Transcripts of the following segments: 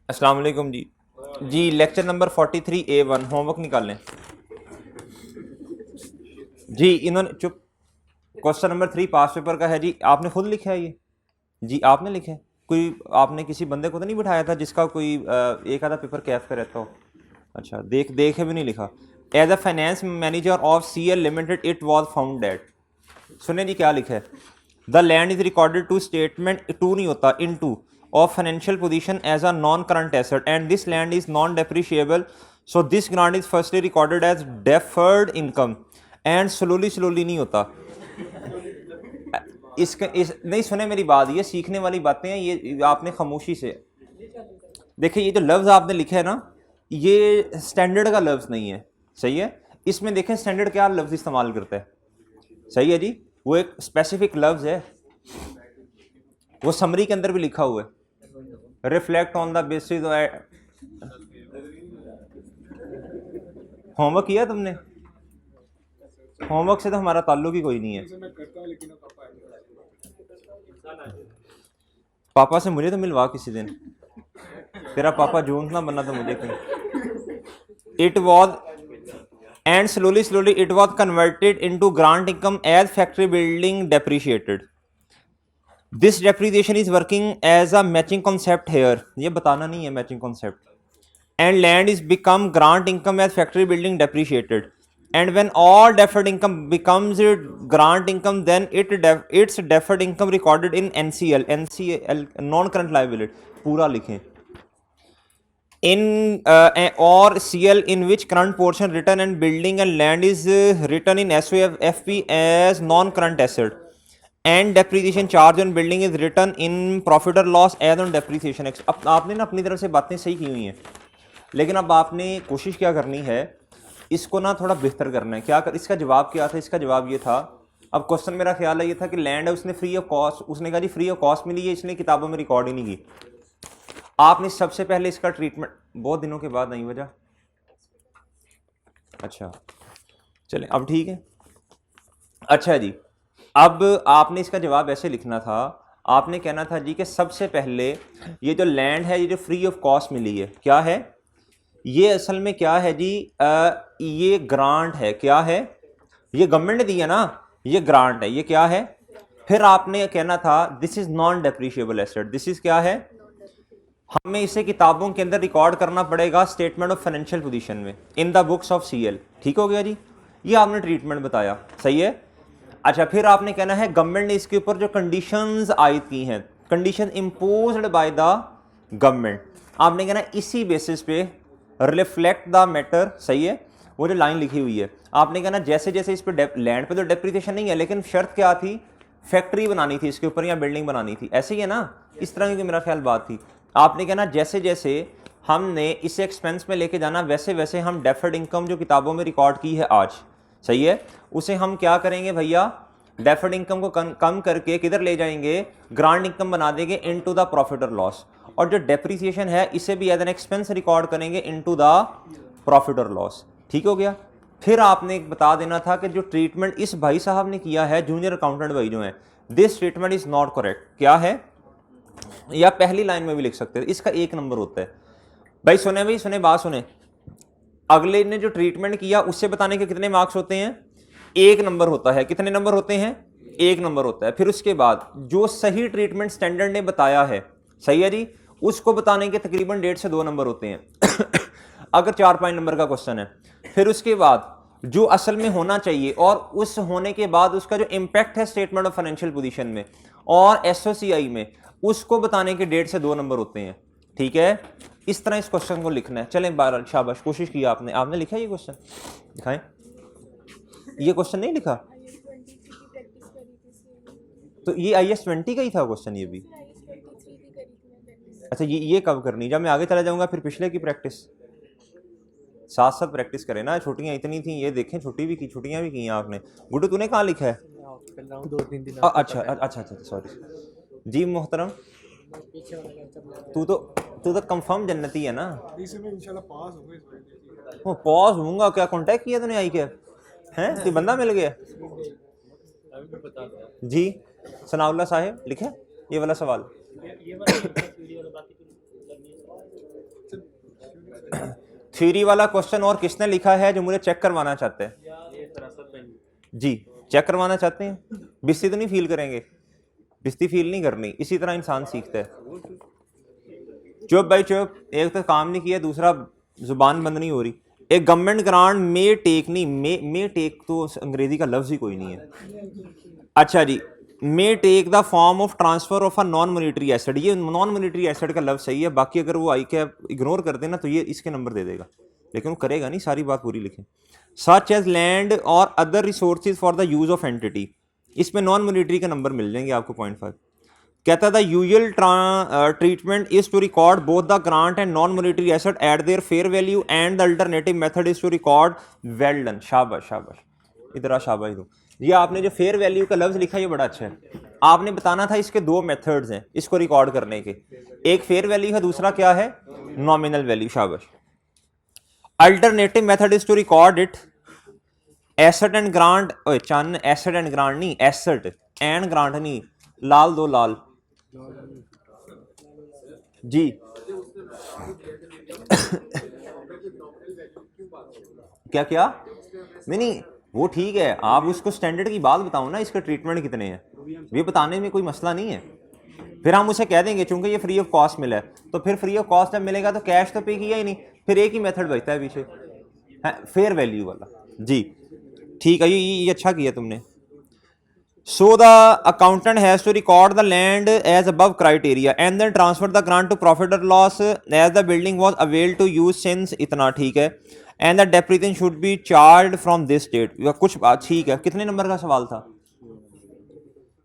अस्सलाम वालेकुम जी। जी lecture number 43A1 homework निकाल लें जी। इन्होंने चुप। क्वेश्चन नंबर 3 पास पेपर का है जी। आपने खुद लिखा है ये? जी आपने लिखा है? कोई आपने किसी बंदे को तो नहीं बिठाया था जिसका कोई एक आधा पेपर कैफ का रहता हो? अच्छा, देखे भी नहीं लिखा। As a finance manager of CL limited it was found that. सुने जी क्या लिखा है। The land is recorded to statement to नहीं होता in to of financial position as a non current asset and this land is non depreciable. So this grant is firstly recorded as deferred income and slowly slowly नहीं होता। इसका इस नहीं सुने मेरी बात, ये सीखने वाली बातें हैं। ये आपने खामोशी से देखिए, ये जो लफ्ज़ आपने लिखा है ना, ये स्टैंडर्ड का लफ्ज़ नहीं है। सही है। इसमें देखें स्टैंडर्ड क्या लफ्ज़ इस्तेमाल करता है। सही है जी। वो एक स्पेसिफिक लफ्ज़ है, वो समरी के अंदर भी लिखा हुआ है। Reflect on the basis. Homework किया तुमने? होमवर्क से तो हमारा ताल्लुक ही कोई नहीं है। पापा से मुझे तो मिलवा किसी दिन। तेरा पापा जून ना बनना तो मुझे कहीं। It was and slowly slowly it was converted into grant income as factory building depreciated. This depreciation is working as a matching concept here. ये बताना नहीं है matching concept. And land is become grant income as factory building depreciated and when all deferred income becomes grant income then it's deferred income recorded in NCL non current liability. पूरा लिखें। in or CL in which current portion written and building and land is written in SOFP as non-current asset and depreciation charge on building is written in profit or loss as on depreciation। अब आपने ना अपनी तरफ से बातें सही की हुई हैं, लेकिन अब आपने कोशिश क्या करनी है, इसको ना थोड़ा बेहतर करना है। क्या कर, इसका जवाब क्या था? इसका जवाब ये था, अब क्वेश्चन मेरा ख्याल है ये था कि लैंड है, उसने फ्री ऑफ कॉस्ट, उसने कहा जी फ्री ऑफ कॉस्ट मिली है, इसने किताबों में रिकॉर्ड ही नहीं की। आपने सबसे पहले इसका ट्रीटमेंट बहुत दिनों के बाद नहीं वजह। अच्छा चलें, अब ठीक है। अच्छा जी, अब आपने इसका जवाब ऐसे लिखना था। आपने कहना था जी कि सबसे पहले ये जो लैंड है, ये जो फ्री ऑफ कॉस्ट मिली है, क्या है ये? असल में क्या है जी? ये ग्रांट है। क्या है? ये गवर्नमेंट ने दिया ना, ये ग्रांट है। ये क्या है? फिर आपने कहना था this is non depreciable asset. This is क्या है? हमें इसे किताबों के अंदर रिकॉर्ड करना पड़ेगा स्टेटमेंट ऑफ फाइनेंशियल पोजीशन में in the books of CL। ठीक हो गया जी। ये आपने ट्रीटमेंट बताया, सही है। अच्छा, फिर आपने कहना है गवर्नमेंट ने इसके ऊपर जो कंडीशंस आयद की हैं, condition imposed by the government, आपने कहना इसी बेसिस पे रिफ्लेक्ट द मैटर। सही है। वो जो लाइन लिखी हुई है, आपने कहना जैसे जैसे इस पे लैंड पे तो डेप्रिसिएशन नहीं है, लेकिन शर्त क्या थी? फैक्ट्री बनानी थी इसके ऊपर या बिल्डिंग बनानी थी। ऐसे ही है ना, इस तरह की मेरा ख्याल बात थी। आपने कहना जैसे जैसे हमने इसे एक्सपेंस में लेके जाना, वैसे वैसे हम डेफर्ड इनकम जो किताबों में रिकॉर्ड की है आज, सही है, उसे हम क्या करेंगे भैया? डेफर्ड इनकम को कम करके किधर ले जाएंगे? ग्रांट इनकम बना देंगे इनटू द प्रॉफिट और लॉस। और जो डेप्रिसिएशन है इसे भी एज एन एक्सपेंस रिकॉर्ड करेंगे इनटू द प्रॉफिट और लॉस। ठीक हो गया। फिर आपने बता देना था कि जो ट्रीटमेंट इस भाई साहब ने किया है, जूनियर अकाउंटेंट भाई जो है, this treatment is not correct. क्या है? या पहली लाइन में भी लिख सकते हैं, इसका 1 नंबर होता है। भाई सुने बात सुने। अगले ने जो ट्रीटमेंट किया उससे बताने के कितने मार्क्स होते हैं? 1 नंबर होता है। कितने नंबर होते हैं? 1 नंबर होता है। फिर उसके बाद जो सही ट्रीटमेंट स्टैंडर्ड ने बताया है, सही है जी, उसको बताने के तकरीबन 1.5 से 2 नंबर होते हैं अगर 4-5 नंबर का क्वेश्चन है। फिर उसके बाद जो असल में होना चाहिए और उस होने के बाद उसका जो इम्पैक्ट है स्टेटमेंट ऑफ फाइनेंशियल पोजीशन में और SOCI में, उसको बताने के 1.5 से 2 नंबर होते हैं। ठीक है, इस तरह इस क्वेश्चन को लिखना है। चलें 12, शाबाश, कोशिश की आपने। आपने लिखा ये क्वेश्चन? दिखाएं। ये क्वेश्चन नहीं लिखा तो ये IS-20 का ही था क्वेश्चन ये भी। अच्छा, ये कब करनी? जब मैं आगे चला जाऊंगा फिर पिछले की प्रैक्टिस साथ साथ प्रैक्टिस करें ना। छुट्टियां इतनी थी, ये देखें, छुट्टी भी की, छुट्टियां भी की हैं आपने। गुड्डू तूने कहाँ लिखा है? 2-3 दिन अच्छा अच्छा अच्छा, सॉरी जी मोहतरम। तू तो कंफर्म जन्नती है ना? वो पॉज होऊंगा क्या? कांटेक्ट किया तूने आई के हैं? कोई बंदा मिल गया जी? सनाउल्लाह साहिब लिखे ये वाला सवाल। थ्योरी वाला क्वेश्चन और किसने लिखा है जो मुझे चेक करवाना चाहते हैं? जी, चेक करवाना चाहते हैं? बिस्ती तो नहीं फील करेंगे? बिस्ती फील नहीं करनी, इसी तरह इंसान सीखता है। चुप भाई चुप, एक तो काम नहीं किया, दूसरा जुबान बंद नहीं हो रही। एक गवर्नमेंट ग्रांट मे टेक नहीं, मे टेक तो अंग्रेजी का लफ्ज ही कोई नहीं है। अच्छा जी, may take the form of transfer of a non monetary asset, ये नॉन मॉनिटरी एसेट का लफ्ज सही है, बाकी अगर वो आई कैप इग्नोर कर देना तो ये इसके नंबर दे देगा, लेकिन वो करेगा नहीं, सारी बात पूरी लिखें। सच एज लैंड और other resources for the use of entity, इसमें नॉन मॉनिटरी का नंबर मिल जाएंगे आपको 0.5। कहता है the usual treatment is to record both the grant and non monetary asset at their fair value and the alternative method is to record well done. शाबाश शाबाश, इधर आ शाबाश दो। ये आपने जो फेयर वैल्यू का लफ्ज लिखा ये बड़ा अच्छा है। आपने बताना था इसके दो मेथड्स हैं इसको रिकॉर्ड करने के, एक फेयर वैल्यू है, दूसरा क्या है? Nominal value. शाबाश। Alternative method is to record it asset and grant, चन एसेट एंड ग्रांट नहीं, एसेट एंड ग्रांट नहीं, लाल दो लाल जी। क्या क्या? नहीं वो ठीक है, आप उसको स्टैंडर्ड की बात बताओ ना, इसके ट्रीटमेंट कितने हैं, ये बताने में कोई मसला नहीं है। फिर हम उसे कह देंगे चूंकि ये फ्री ऑफ कॉस्ट मिला है, तो फिर फ्री ऑफ कॉस्ट जब मिलेगा तो कैश तो पे किया ही नहीं, फिर एक ही मेथड बचता है पीछे, है फेयर वैल्यू वाला। जी ठीक है, ये अच्छा किया तुमने। So the accountant has to record the land as above criteria and then transfer the grant to profit or loss as the building was availed to use since, इतना ठीक है, and the depreciation should be charged from this date। कुछ ठीक है। कितने number का सवाल था?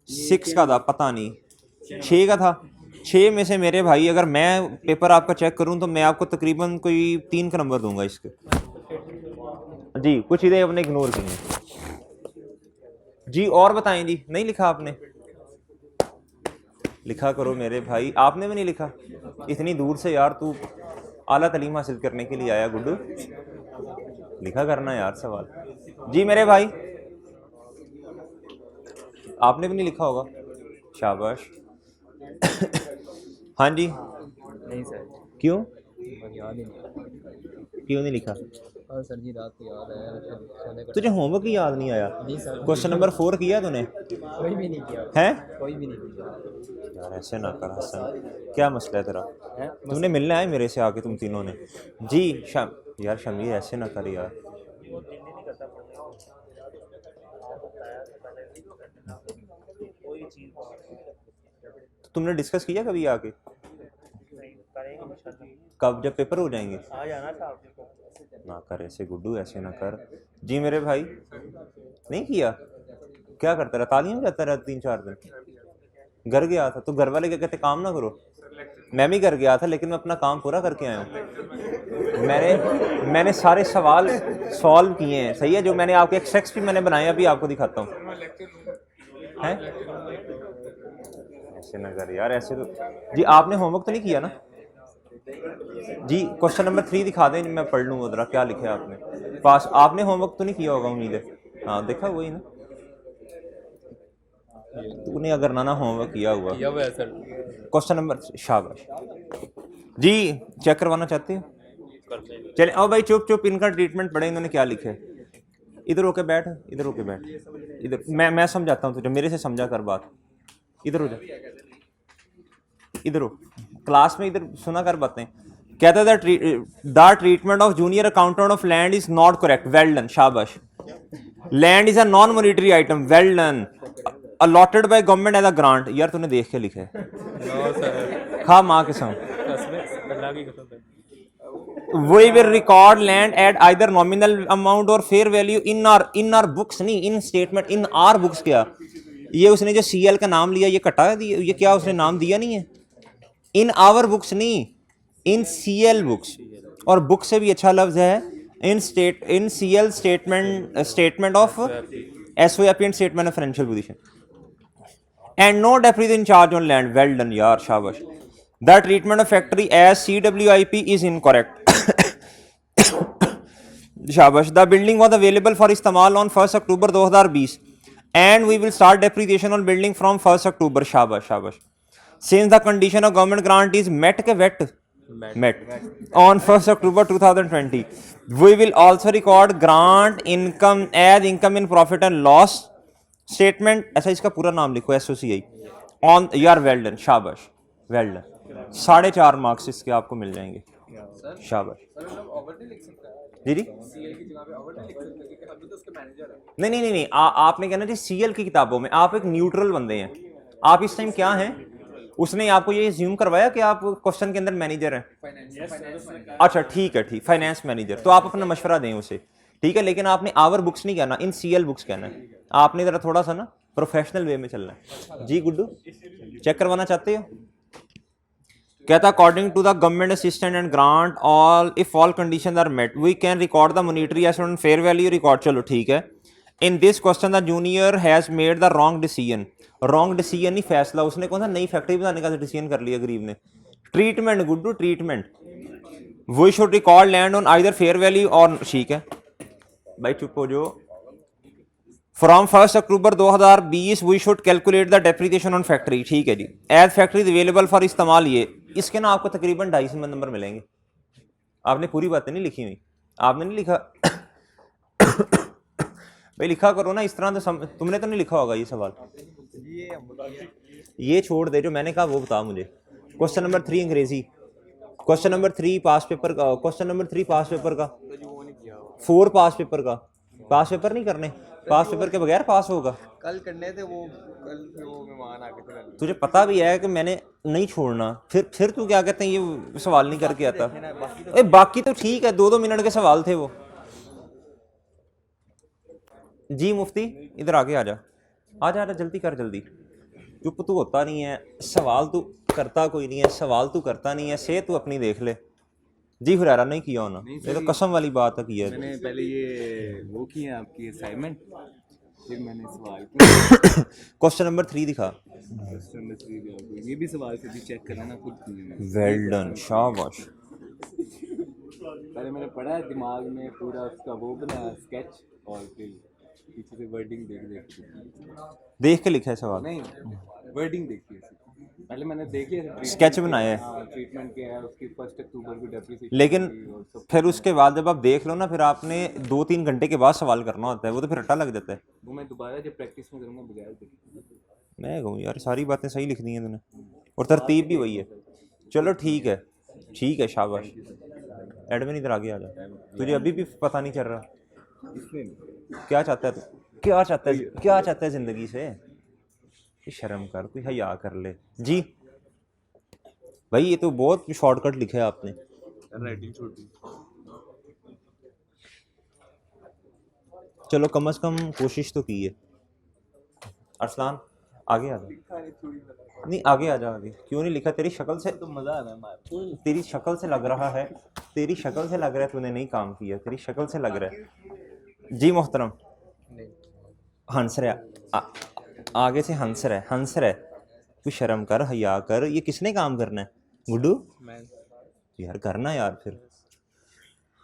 6 का था, पता नहीं 6 का था। 6 में से मेरे भाई अगर मैं पेपर आपका चेक करूं तो मैं आपको तकरीबन कोई 3 का नंबर दूंगा इसके। जी कुछ इधर अपने इग्नोर किए जी। और बताएं जी, नहीं लिखा आपने? लिखा करो मेरे भाई, आपने भी नहीं लिखा? इतनी दूर से यार, तू आला तालीम हासिल करने के लिए आया गुड्डू, लिखा करना यार सवाल। जी मेरे भाई, आपने भी नहीं लिखा होगा, शाबाश। हाँ जी। नहीं सर। क्यों? याद ही नहीं। क्यों नहीं लिखा? सर जी रात को याद आया, तुझे होमवर्क ही याद नहीं आया? नहीं सर। क्वेश्चन नंबर 4 किया तूने? कोई भी नहीं किया है? कोई भी नहीं किया यार ऐसे ना कर हसन, क्या मसला है तेरा? है? तुमने मिलना है मेरे से आके, तुम तीनों ने। जी यार शमीर ऐसे ना कर यार। तुमने डिस्कस किया कभी आके? कब? जब पेपर हो जाएंगे? ना कर ऐसे गुड्डू, ऐसे ना कर। जी मेरे भाई, नहीं किया? क्या करता रहा? तालीम जाता रहा 3-4 दिन? घर गया था तो घर वाले क्या कहते, काम ना करो? मैं भी घर गया था लेकिन मैं अपना काम पूरा करके आया हूँ। मैंने सारे सवाल सॉल्व किए हैं, सही है। जो मैंने आपके एक्सट्रैक्ट्स भी मैंने बनाए, अभी आपको दिखाता हूँ। हैं ऐसे ना कर यार, ऐसे तो। जी आपने होमवर्क तो नहीं किया ना? जी क्वेश्चन नंबर 3 दिखा दें, मैं पढ़ लूँगा जरा क्या लिखा है आपने। पास आपने होमवर्क तो नहीं किया होगा उम्मीद है? हाँ देखा वही ना, तूने अगर ना होमवर्क किया हुआ सर। क्वेश्चन नंबर, शाबाश जी। चेक करवाना चाहते हो? चले आओ भाई, चुप चुप, इनका ट्रीटमेंट पढ़े, इन्होंने क्या लिखा है। इधर होके बैठ, इधर होके बैठ, इधर मैं समझाता हूँ तुझे, मेरे से समझा कर बात। इधर हो जा, इधर हो, क्लास में इधर सुना कर बातें। कहता है the treatment of junior accountant of land is not correct. Well done, शाबाश। Land is a non monetary item. Well done. Allotted by government as a grant. यार तूने देख के लिखा है, खा माँ कसम। We will record land at either nominal amount or fair value in our books, नहीं in statement, in our books। क्या ये उसने जो CL का नाम लिया, ये कटा दिया, ये क्या उसने नाम दिया नहीं है? इन आवर बुक्स नहीं, इन CL बुक्स। और बुक से भी अच्छा लफ्ज है in CL statement of SOP and statement of financial position and no depreciation charge on land. Well done यार, शाबाश। The treatment of factory as CWIP is incorrect. शाबाश। The building was available for इस्तेमाल on 1 October 2020 and we will start depreciation on building from 1 October. शाबाश शाबाश। Since the condition of government grant is met के wait, met on 1st October 2020. We will also record grant income as income in profit and loss statement. ऐसा इसका पूरा नाम लिखो SOCI on यार well done शाबाश well done 4.5 मार्क्स इसके आपको मिल जाएंगे शाबाश जी जी नहीं आपने कहना जी CL की किताबों में आप एक न्यूट्रल बंदे हैं आप इस टाइम क्या हैं उसने आपको ये ज्यूम करवाया कि आप क्वेश्चन के अंदर मैनेजर हैं अच्छा ठीक है ठीक फाइनेंस मैनेजर तो आप अपना मशवरा दें उसे ठीक है लेकिन आपने आवर बुक्स नहीं कहना इन CL बुक्स कहना है आपने जरा थोड़ा सा ना प्रोफेशनल वे में चलना है जी गुड्डू चेक करवाना चाहते हो कहता according to the government assistant and grant all if all conditions are met we can record the monetary asset on fair value record चलो ठीक है in this question the junior has made the wrong decision नहीं फैसला उसने कौन सा नई factory बनाने का डिसीजन कर लिया गरीब ने ट्रीटमेंट गुड्डू treatment we should record land on either fair value और ठीक है भाई चुप हो जो from 1 October 2020 we should calculate the depreciation on factory ठीक है जी एज फैक्ट्री अवेलेबल फॉर इस्तेमाल ये इसके ना आपको तकरीबन 250 नंबर मिलेंगे आपने पूरी बातें नहीं लिखी हुई आपने नहीं लिखा भाई लिखा करो ना इस तरह तो तुमने तो नहीं लिखा होगा ये सवाल ये छोड़ दे जो मैंने कहा वो बता मुझे क्वेश्चन नंबर 3 अंग्रेजी क्वेश्चन नंबर 3 पास पेपर का क्वेश्चन नंबर 3 पास पेपर का 4 पास पेपर का पास पेपर नहीं करने पास पेपर के बगैर पास होगा कल करने थे वो कल वो मेहमान आ गए थे तुझे पता भी है कि मैंने नहीं छोड़ना फिर तू क्या कहते हैं ये सवाल नहीं करके आता बाकी तो ठीक है 2-2 मिनट के सवाल थे वो जी मुफ्ती इधर आगे आजा जल्दी कर जल्दी चुप तू होता नहीं है सवाल तू करता कोई नहीं है सवाल तू करता नहीं है से तू अपनी देख ले जी हुरैरा नहीं किया होना ये तो कसम वाली बात है किया मैंने पहले ये वो किया आपकी असाइनमेंट फिर मैंने सवाल किया क्वेश्चन नंबर 3 दिखा क्वेश्चन नंबर 3 दिया ये भी सवाल से चेक करना ना खुद वेल डन शाबाश पहले मैंने पढ़ा दिमाग में पूरा उसका वो बनाया स्केच और फिर पीछे से वर्डिंग देख के लिखा है सवाल नहीं वर्डिंग देखी है पहले मैंने देखी है स्केच बनाया है ट्रीटमेंट क्या है उसकी 1 अक्टूबर को डेप्रिसिएशन लेकिन फिर उसके बाद जब आप देख लो ना फिर आपने 2-3 घंटे के बाद सवाल करना होता है वो तो फिर रट्टा लग जाता है वो मैं दोबारा जब प्रैक्टिस में करूँगा बगैर मैं कहूँ यार सारी बातें सही लिख दी हैं तूने और तरतीब भी वही है चलो ठीक है शाबाश एडमिन इधर आगे आ जा तुझे अभी भी पता नहीं चल रहा क्या चाहता है जिंदगी से शर्म कर कोई हया कर ले जी भाई ये तो बहुत शॉर्टकट लिखा है आपने राइटिंग छोटी चलो कम से कम कोशिश तो की है अरसलान आगे आ जा नहीं आगे आ जा आगे क्यों नहीं लिखा तेरी शक्ल से तो मजा आ रहा है तेरी शक्ल से लग रहा है तूने नहीं काम किया तेरी शक्ल से लग रहा है जी मोहतरम हंस रहा आगे से हंस रहा है तू शर्म कर हया कर ये किसने काम करना है गुड्डू यार करना यार फिर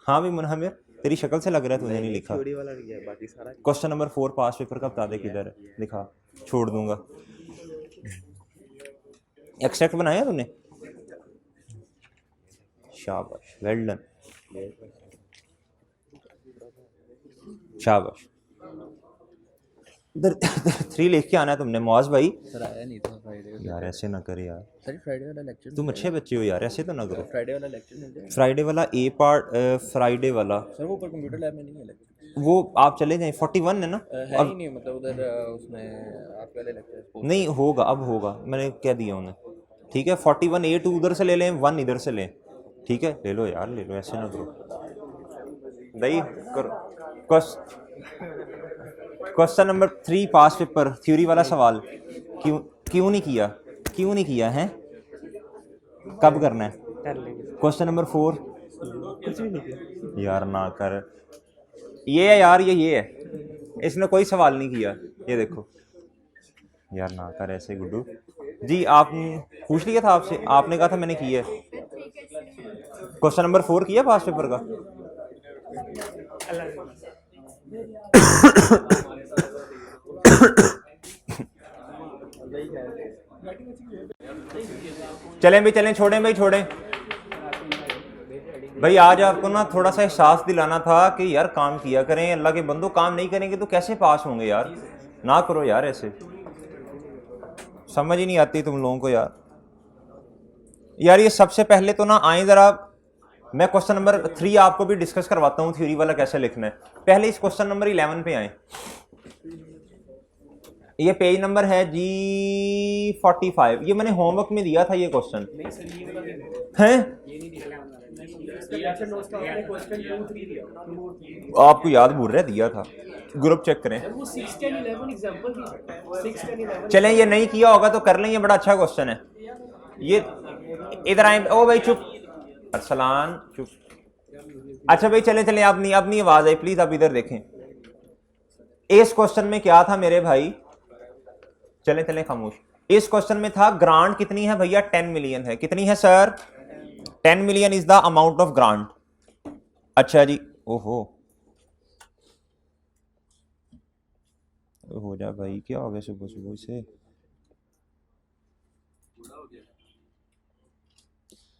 हाँ भी मुनहमिर तेरी शक्ल से लग रहा है तूने नहीं लिखा क्वेश्चन नंबर 4 पास पेपर का बता दे किधर है लिखा छोड़ दूंगा एक्सट्रैक्ट बनाया तूने शाबाश वेल डन शाबाश इधर 3 लिख के आना है तुमने मौज भाई सर आया नहीं था फ्राइडे यार ऐसे ना करे यार सर फ्राइडे वाला लेक्चर तुम अच्छे बच्चे हो यार ऐसे तो ना करो फ्राइडे वाला लेक्चर मिल जाए फ्राइडे वाला ए पार्ट फ्राइडे वाला सर वो ऊपर कंप्यूटर लैब में नहीं है लेक्चर वो आप चले जाएं 41 है ना है ही नहीं मतलब उधर उसमें आपके वाले लेक्चर नहीं होगा अब होगा मैंने कह दिया उन्हें ठीक है 41 A2 उधर से ले लें 1 इधर से लें ठीक है ले लो यार ले लो ऐसे ना करो नहीं करो क्वेश्चन नंबर 3 पास पेपर थ्योरी वाला सवाल क्यों नहीं किया है कब करना है क्वेश्चन नंबर 4 कुछ भी नहीं किया यार ना कर ये है यार ये है इसने कोई सवाल नहीं किया ये देखो यार ना कर ऐसे गुड्डू जी आप पूछ लिया था आपसे आपने कहा था मैंने किया क्वेश्चन नंबर 4 किया पास पेपर का चलें छोड़ें भाई आज आपको ना थोड़ा सा एहसास दिलाना था कि यार काम किया करें, अल्लाह के बंदो, काम नहीं करेंगे तो कैसे पास होंगे यार। ना करो यार ऐसे, समझ ही नहीं आती तुम लोगों को यार। यार ये सबसे पहले तो ना आए जरा, मैं क्वेश्चन नंबर 3 आपको भी डिस्कस करवाता हूँ थ्योरी वाला कैसे लिखना है। पहले इस क्वेश्चन नंबर 11 पे आए। ये पेज नंबर है जी 45। ये मैंने होमवर्क में दिया था ये क्वेश्चन है। आपको याद भूल रहा है, दिया था, ग्रुप चेक करें। चलें, ये नहीं किया होगा तो कर लें, ये बड़ा अच्छा क्वेश्चन है ये। इधर आए, ओ भाई चुप, अरसलान चुप। अच्छा भाई चले चले, आप नहीं, अपनी आवाज आई प्लीज, आप इधर देखें। इस क्वेश्चन में क्या था मेरे भाई, चले चले खामोश। इस क्वेश्चन में था ग्रांट कितनी है भैया, 10 मिलियन है। कितनी है sir? 10 million is the amount of grant. अच्छा जी, ओहो हो जा भाई, क्या हो गया सुबह सुबह से।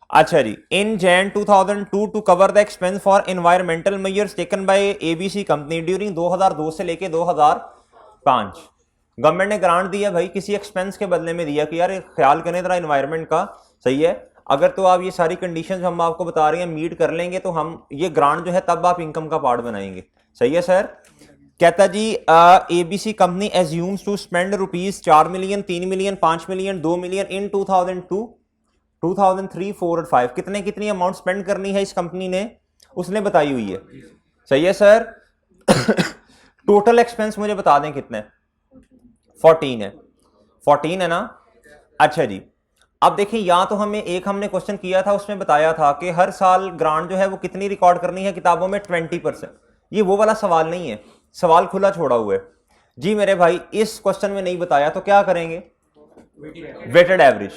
अच्छा जी, in Jan 2002 to cover the expense for environmental measures taken by ABC company during 2002 से लेके 2005, गवर्नमेंट ने ग्रांट दिया भाई, किसी एक्सपेंस के बदले में दिया कि यार ख्याल करें जरा एनवायरमेंट का। सही है, अगर तो आप ये सारी कंडीशंस हम आपको बता रहे हैं मीट कर लेंगे तो हम ये ग्रांट जो है तब आप इनकम का पार्ट बनाएंगे। सही है सर। कहता जी ABC company assumes to spend rupees 4 million, 3 million, 5 million, 2 million in 2002, 2003, 4 और 5। कितनी अमाउंट स्पेंड करनी है इस कंपनी ने, उसने बताई हुई है। सही है सर। टोटल एक्सपेंस मुझे बता दें कितने, 14 है। 14 है ना। अच्छा जी, अब देखिए यहाँ तो हमने क्वेश्चन किया था, उसमें बताया था कि हर साल ग्रांट जो है वो कितनी रिकॉर्ड करनी है किताबों में, 20%। ये वो वाला सवाल नहीं है, सवाल खुला छोड़ा हुआ है जी मेरे भाई। इस क्वेश्चन में नहीं बताया तो क्या करेंगे, वेटेड एवरेज,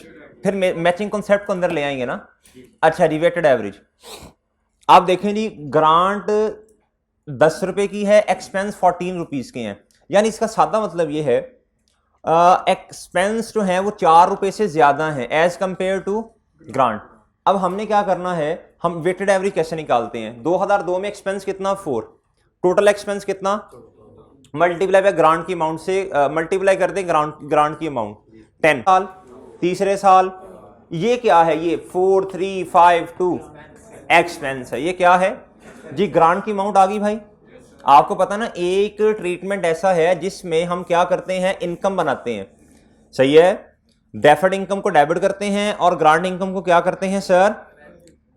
फिर मैचिंग कॉन्सेप्ट को अंदर ले आएंगे ना। अच्छा जी, वेटेड एवरेज। आप देखें जी, ग्रांट 10 रुपए की है, एक्सपेंस 14 रुपीज के हैं, यानी इसका सादा मतलब ये है एक्सपेंस जो है वो 4 रुपए से ज्यादा है एज कंपेयर टू ग्रांट। अब हमने क्या करना है, हम वेटेड एवरेज कैसे निकालते हैं। 2002 में एक्सपेंस कितना, 4, टोटल एक्सपेंस कितना, मल्टीप्लाई बाय ग्रांट की अमाउंट से मल्टीप्लाई कर दें ग्रांट की अमाउंट, 10 साल, तीसरे साल ये क्या है, ये 4352 एक्सपेंस है। ये क्या है जी, ग्रांट की अमाउंट आ गई भाई। आपको पता ना, एक ट्रीटमेंट ऐसा है जिसमें हम क्या करते हैं, इनकम बनाते हैं। सही है, डेफर्ड इनकम को डेबिट करते हैं और ग्रांट इनकम को क्या करते हैं सर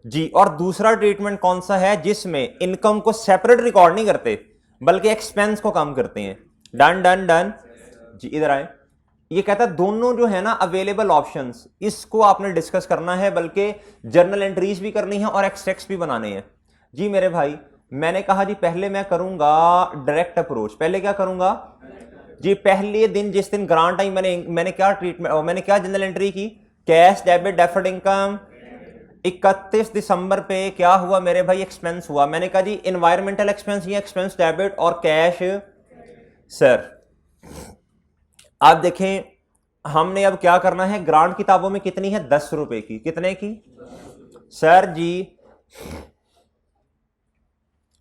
जी। और दूसरा ट्रीटमेंट कौन सा है, जिसमें इनकम को सेपरेट रिकॉर्ड नहीं करते बल्कि एक्सपेंस को कम करते हैं। डन डन डन जी, इधर आए। ये कहता है दोनों जो है ना अवेलेबल ऑप्शंस, इसको आपने डिस्कस करना है, बल्कि जर्नल एंट्रीज भी करनी है और एक्सट्रैक्ट्स भी बनाने हैं जी मेरे भाई। मैंने कहा जी पहले मैं करूंगा डायरेक्ट अप्रोच। पहले क्या करूंगा जी, पहले दिन जिस दिन ग्रांट आई मैंने क्या ट्रीटमेंट, मैंने क्या जनरल एंट्री की, कैश डेबिट डेफर्ड इनकम। 31 दिसंबर पे क्या हुआ मेरे भाई, एक्सपेंस हुआ। मैंने कहा जी एनवायरमेंटल एक्सपेंस, ये एक्सपेंस डेबिट और कैश सर। आप देखें हमने अब क्या करना है, ग्रांट किताबों में कितनी है, 10 रुपए की। कितने की सर जी,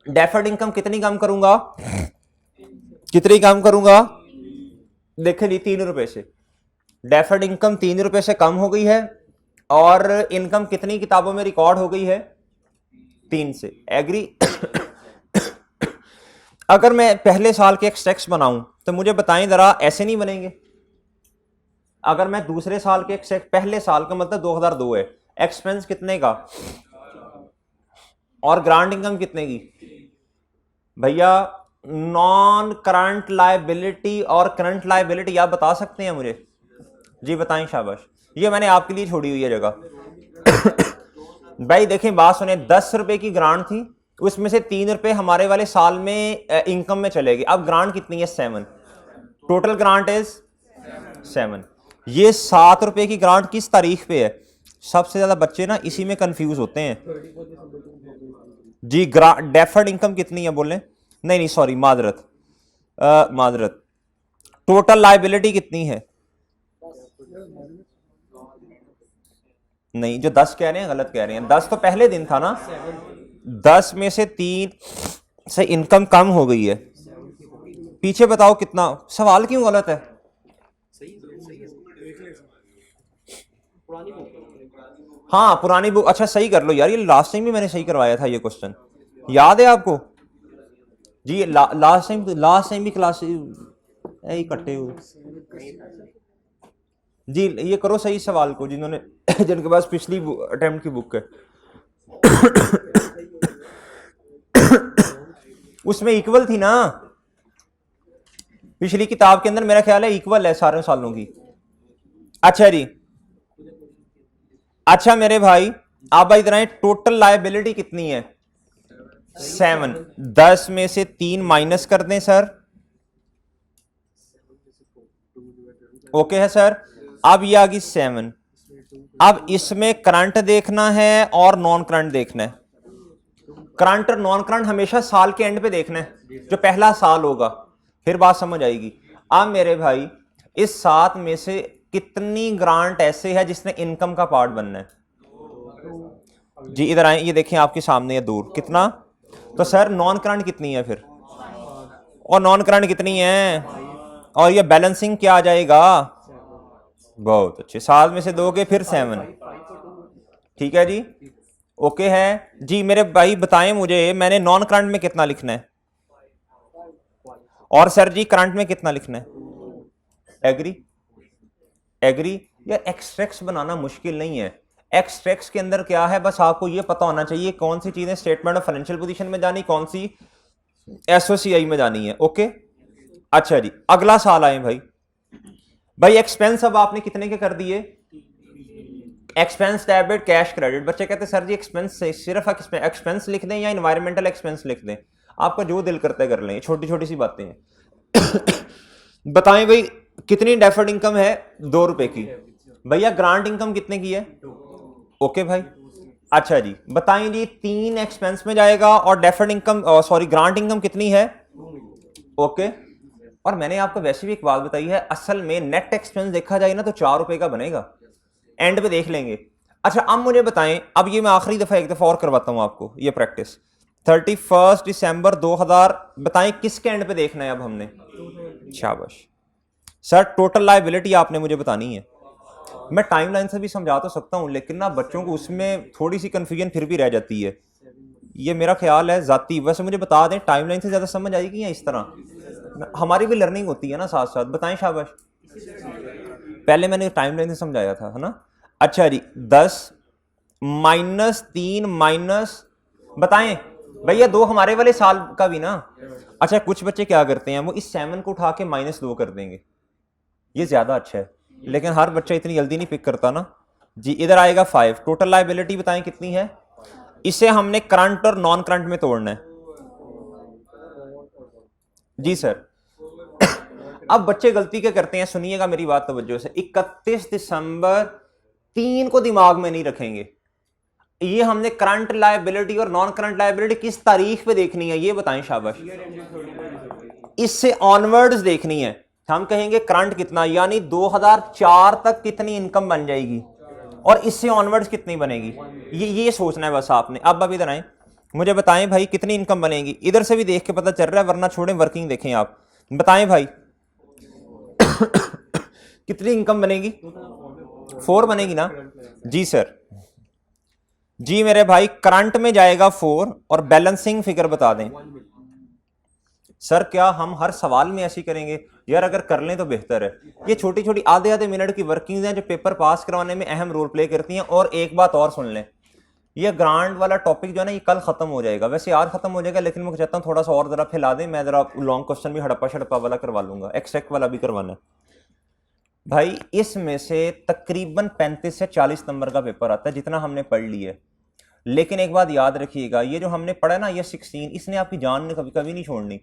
डेफर्ड इनकम कितनी कम करूंगा, कितनी कम करूंगा, देखें जी 3 रुपए से। डेफर्ड इनकम 3 रुपए से कम हो गई है और इनकम कितनी किताबों में रिकॉर्ड हो गई है, 3 से। एग्री। अगर मैं पहले साल के एक्सट्रैक्ट्स बनाऊं तो मुझे बताएं जरा, ऐसे नहीं बनेंगे। अगर मैं दूसरे साल के एक्सट्रैक्ट, पहले साल का मतलब 2002 है, एक्सपेंस कितने का और ग्रांट इनकम कितने की भैया, नॉन करंट लायबिलिटी और करंट लायबिलिटी आप बता सकते हैं मुझे जी, बताएं शाबाश। ये मैंने आपके लिए छोड़ी हुई है जगह। भाई देखें बात सुने, 10 रुपए की ग्रांट थी, उसमें से 3 रुपए हमारे वाले साल में इनकम में चलेगी। अब ग्रांट कितनी है, 7, टोटल ग्रांट इज 7। ये 7 रुपए की ग्रांट किस तारीख पे है, सबसे ज्यादा बच्चे ना इसी में कंफ्यूज होते हैं जी। डेफर्ड इनकम कितनी है बोले, नहीं सॉरी माजरत, टोटल लायबिलिटी कितनी है, नहीं जो 10 कह रहे हैं गलत कह रहे हैं, 10 तो पहले दिन था ना। 10 में से 3 से इनकम कम हो गई है, पीछे बताओ कितना, सवाल क्यों गलत है? हाँ पुरानी बुक, अच्छा सही कर लो यार, ये लास्ट टाइम भी मैंने सही करवाया था ये क्वेश्चन, याद है आपको जी? लास्ट टाइम भी क्लास यही कट्टे हुए जी। ये करो सही सवाल को जिन्होंने जिनके पास पिछली अटेम्प्ट की बुक है। उसमें इक्वल थी ना पिछली किताब के अंदर, मेरा ख्याल है इक्वल है सारे सालों की। अच्छा जी, अच्छा मेरे भाई आप इधर आए, टोटल लायबिलिटी कितनी है? 7। 10 में से 3 माइनस कर दें सर, ओके है सर। अब ये आ गई 7। अब इसमें करंट देखना है और नॉन करंट देखना है। करंट और नॉन करंट हमेशा साल के एंड पे देखना है, जो पहला साल होगा, फिर बात समझ आएगी। अब मेरे भाई इस 7 में से कितनी ग्रांट ऐसे है जिसने इनकम का पार्ट बनना है? जी इधर आए, ये देखें आपके सामने है दूर, कितना? तो सर नॉन करंट कितनी है फिर, और नॉन करंट कितनी है, और ये बैलेंसिंग क्या आ जाएगा? बहुत अच्छे, 7 में से दोगे फिर 7, ठीक है जी, ओके है जी। मेरे भाई बताएं मुझे, मैंने नॉन करंट में कितना लिखना है, और सर जी करंट में कितना लिखना है? एग्री? एग्री यार, एक्सट्रैक्ट्स बनाना मुश्किल नहीं है। एक्सट्रैक्ट्स के अंदर क्या है, बस आपको ये पता होना चाहिए कौन सी चीजें स्टेटमेंट ऑफ फाइनेंशियल पोजीशन में जानी, कौन सी एसओसीआई में जानी है, ओके। अच्छा जी, अगला साल आए भाई। भाई एक्सपेंस अब आपने कितने के कर दिए? Expense debit cash credit. बच्चे कहते सर जी एक्सपेंस से सिर्फ एक्सपेंस लिख दें या इन्वायरमेंटल एक्सपेंस लिख दें? आपका जो दिल करता है कर लें, छोटी छोटी सी बातें हैं। बताएं भाई कितनी डेफर्ड इनकम है? 2 रुपए की। भैया ग्रांट इनकम कितने की है? ओके भाई। अच्छा जी बताएं जी, 3 एक्सपेंस में जाएगा और deferred income sorry grant income कितनी है? ओके। और मैंने आपको वैसे भी एक बात बताई है, असल में नेट एक्सपेंस देखा जाए ना तो 4 रुपए का बनेगा, एंड पे देख लेंगे। अच्छा अब मुझे बताएं, अब ये मैं आखिरी दफा एक दफा और करवाता हूं आपको ये प्रैक्टिस, 31 दिसंबर 2000, बताएं किसके एंड पे देखना है अब हमने? शाबाश सर, टोटल लायबिलिटी आपने मुझे बतानी है। मैं टाइमलाइन से भी समझा तो सकता हूं, लेकिन ना बच्चों को उसमें थोड़ी सी कंफ्यूजन फिर भी रह जाती है, ये मेरा ख्याल है जाती। वैसे मुझे बता दें टाइमलाइन से ज्यादा समझ आएगी या इस तरह? हमारी भी लर्निंग होती है ना साथ साथ, बताएं शाबाश। पहले मैंने टाइमलाइन से समझाया था, है ना? अच्छा जी, 10 माइनस 3 माइनस, बताएं भैया 2 हमारे वाले साल का भी ना। अच्छा कुछ बच्चे क्या करते हैं, वो इस 7 को उठा के -2 कर देंगे, ये ज्यादा अच्छा है, लेकिन हर बच्चा इतनी जल्दी नहीं पिक करता ना जी। इधर आएगा 5। टोटल लायबिलिटी बताएं कितनी है? इसे हमने करंट और नॉन करंट में तोड़ना है जी सर। अब बच्चे गलती क्या करते हैं, सुनिएगा मेरी बात तवज्जो से, 31 दिसंबर 3 को दिमाग में नहीं रखेंगे। ये हमने करंट लायबिलिटी और नॉन करंट लायबिलिटी किस तारीख पे देखनी है, ये बताएं शाबाश। इससे ऑनवर्ड्स देखनी है। हम कहेंगे करंट कितना, यानी 2004 तक कितनी इनकम बन जाएगी, और इससे ऑनवर्ड्स कितनी बनेगी, ये सोचना है बस आपने। अब इधर आए, मुझे बताएं भाई कितनी इनकम बनेगी? इधर से भी देख के पता चल रहा है, वरना छोड़ें वर्किंग देखें आप। बताएं भाई कितनी इनकम बनेगी? 4 बनेगी ना जी सर। जी मेरे भाई करंट में जाएगा 4, और बैलेंसिंग फिगर बता दें सर। क्या हम हर सवाल में ऐसी करेंगे यार? अगर कर लें तो बेहतर है। ये छोटी छोटी आधे आधे मिनट की वर्किंग्स हैं जो पेपर पास करवाने में अहम रोल प्ले करती हैं। और एक बात और सुन लें, ये ग्रांट वाला टॉपिक जो है ना, ये कल खत्म हो जाएगा, वैसे आज खत्म हो जाएगा, लेकिन मैं चाहता हूँ थोड़ा सा और जरा फैला दें। मैं जरा लॉन्ग क्वेश्चन भी हड़प्पा शड़प्पा वाला करवा लूंगा, एक्सट्रैक्ट वाला भी करवाना है भाई। इसमें से तकरीबन 35 से 40 नंबर का पेपर आता है, जितना हमने पढ़ लिया है। लेकिन एक बात याद रखिएगा, ये जो हमने पढ़ा ना, ये 16, इसने आपकी जान ने कभी कभी नहीं छोड़नी।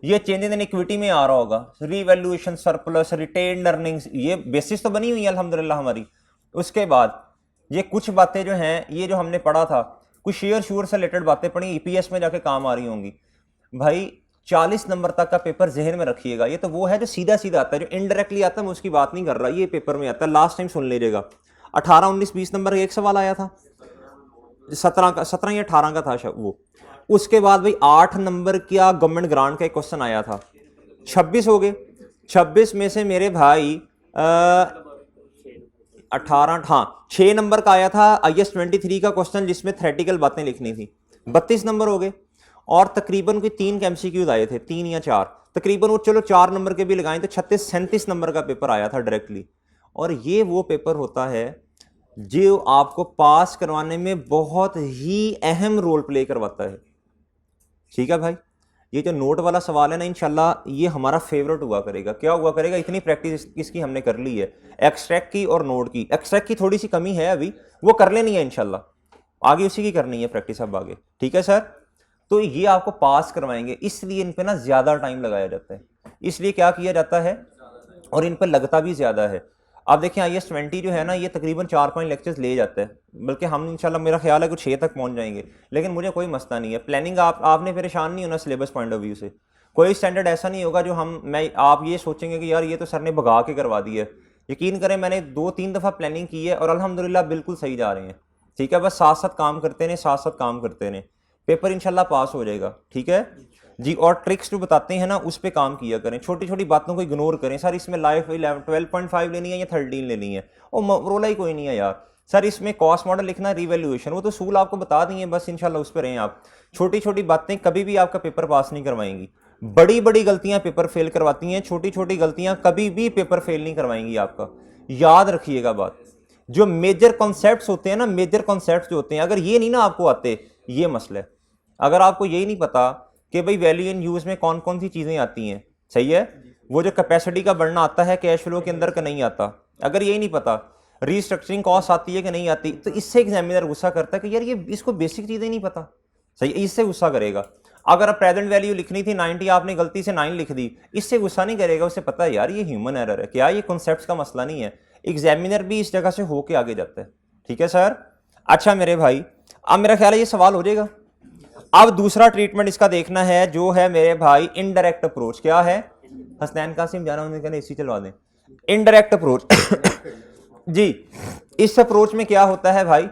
ये चेंजेस इन इक्विटी में आ रहा होगा, रीवैल्यूएशन, सरप्लस, रिटेन्ड अर्निंग्स, ये बेसिस तो बनी हुई है अल्हम्दुलिल्लाह हमारी। उसके बाद ये कुछ बातें जो हैं, ये जो हमने पढ़ा था, कुछ शेयर शूर से रिलेटेड बातें पढ़ी, ईपीएस में जाके काम आ रही होंगी भाई। 40 नंबर तक का पेपर जहन में रखिएगा। ये तो वो है जो सीधा सीधा आता है, जो इनडायरेक्टली आता है मैं उसकी बात नहीं कर रहा, ये पेपर में आता है। लास्ट टाइम सुन लीजिएगा, 18, 19, 20 नंबर का एक सवाल आया था, 17 या 18 का था वो। उसके बाद भाई 8 नंबर का गवर्नमेंट ग्रांट का एक क्वेश्चन आया था, 26 हो गए। 26 में से मेरे भाई 18, हाँ 6 नंबर का आया था IS 23 का क्वेश्चन जिसमें थ्योरेटिकल बातें लिखनी थी, 32 नंबर हो गए। और तकरीबन कोई 3 MCQs आए थे, 3 या 4 तकरीबन, वो चलो 4 नंबर के भी लगाएं तो 36-37 नंबर का पेपर आया था डायरेक्टली। और ये वो पेपर होता है जो आपको पास करवाने में बहुत ही अहम रोल प्ले करवाता है। ठीक है भाई, ये जो नोट वाला सवाल है ना, इंशाल्लाह ये हमारा फेवरेट हुआ करेगा। क्या हुआ करेगा, इतनी प्रैक्टिस इसकी हमने कर ली है, एक्सट्रैक्ट की और नोट की। एक्सट्रैक्ट की थोड़ी सी कमी है अभी, वो कर लेनी है इंशाल्लाह, आगे उसी की करनी है प्रैक्टिस अब आगे। ठीक है सर, तो ये आपको पास करवाएंगे, इसलिए इन पे ना ज़्यादा टाइम लगाया जाता है, इसलिए क्या किया जाता है, और इन पर लगता भी ज़्यादा है। आप देखें IS 20 जो है ना, ये तकरीबन 4-5 लेक्चर्स ले जाता है, बल्कि हम इंशाल्लाह मेरा ख्याल है कुछ 6 तक पहुंच जाएंगे। लेकिन मुझे कोई मसला नहीं है, प्लानिंग आपने परेशान नहीं होना सिलेबस पॉइंट ऑफ व्यू से। कोई स्टैंडर्ड ऐसा नहीं होगा जो आप ये सोचेंगे कि यार ये तो सर ने भगा के करवा दी है। यकीन करें, मैंने 2-3 दफ़ा प्लानिंग की है और अल्हम्दुलिल्लाह बिल्कुल सही जा रहे हैं। ठीक है, बस साथ साथ काम करते रहें, साथ साथ काम करते रहें, पेपर इंशाल्लाह पास हो जाएगा। ठीक है जी, और ट्रिक्स जो बताते हैं ना उस पर काम किया करें, छोटी छोटी बातों को इग्नोर करें। सर इसमें लाइफ 12.5 लेनी है या 13 लेनी है, और रोला ही कोई नहीं है यार। सर इसमें कॉस्ट मॉडल लिखना है, रिवैल्यूएशन, वो तो सूल आपको बता दिए, बस इंशाल्लाह उस पर रहें आप। छोटी छोटी बातें कभी भी आपका पेपर पास नहीं करवाएंगी, बड़ी बड़ी गलतियां पेपर फेल करवाती हैं, छोटी छोटी गलतियां कभी भी पेपर फेल नहीं करवाएंगी आपका। याद रखिएगा बात, जो मेजर कॉन्सेप्ट्स होते हैं ना, मेजर कॉन्सेप्ट्स जो होते हैं, अगर ये नहीं ना आपको आते, ये मसला है। अगर आपको यही नहीं पता कि भाई वैल्यू इन यूज में कौन कौन सी चीजें आती हैं, सही है, वो जो कैपेसिटी का बढ़ना आता है कैश फ्लो के अंदर का नहीं आता, अगर यही नहीं पता रीस्ट्रक्चरिंग कॉस्ट आती है कि नहीं आती, तो इससे एग्जामिनर गुस्सा करता है कि यार ये इसको बेसिक चीजें नहीं पता, सही, इससे गुस्सा करेगा। अगर आप प्रेजेंट वैल्यू लिखनी थी 90, आपने गलती से 9 लिख दी, इससे गुस्सा नहीं करेगा, उसे पता है यार ये ह्यूमन एरर है, क्या ये कॉन्सेप्ट्स का मसला नहीं है। एग्जामिनर भी इस जगह से होके आगे जाता है। ठीक है सर, अच्छा मेरे भाई, अब मेरा ख्याल है ये सवाल हो जाएगा। अब दूसरा ट्रीटमेंट इसका देखना है जो है मेरे भाई इनडायरेक्ट अप्रोच। क्या है, हसनैन कासिम जाना, उन्होंने कहना एसी चलवा दें। इनडायरेक्ट अप्रोच जी, इस अप्रोच में क्या होता है भाई,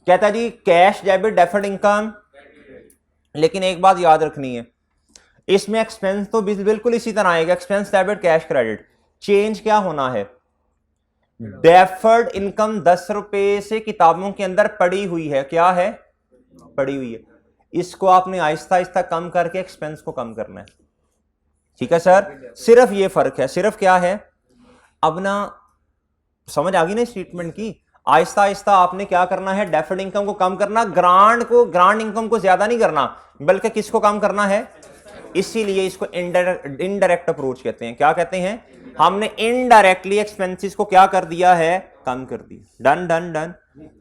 कहता है जी कैश डेबिट डेफर्ड इनकम, लेकिन एक बात याद रखनी है, इसमें एक्सपेंस तो बिल्कुल इसी तरह आएगा, expense debit cash credit. Change क्या होना है, डेफर्ड इनकम 10 रुपए से किताबों के अंदर पड़ी हुई है, क्या है, पड़ी हुई है, इसको आपने आहिस्ता आहिस्ता कम करके एक्सपेंस को कम करना है। ठीक है सर, सिर्फ ये फर्क है, सिर्फ क्या है, अब ना समझ आ गई ना इस ट्रीटमेंट की। आहिस्ता आहिस्ता आपने क्या करना है, डेफर्ड इनकम को कम करना, ग्रांड इनकम को ज्यादा नहीं करना, बल्कि किसको कम करना है, इसीलिए इसको इनडायरेक्ट अप्रोच कहते हैं। क्या कहते हैं, हमने इनडायरेक्टली एक्सपेंसेस को क्या कर दिया है, कम कर दिया। Done done done.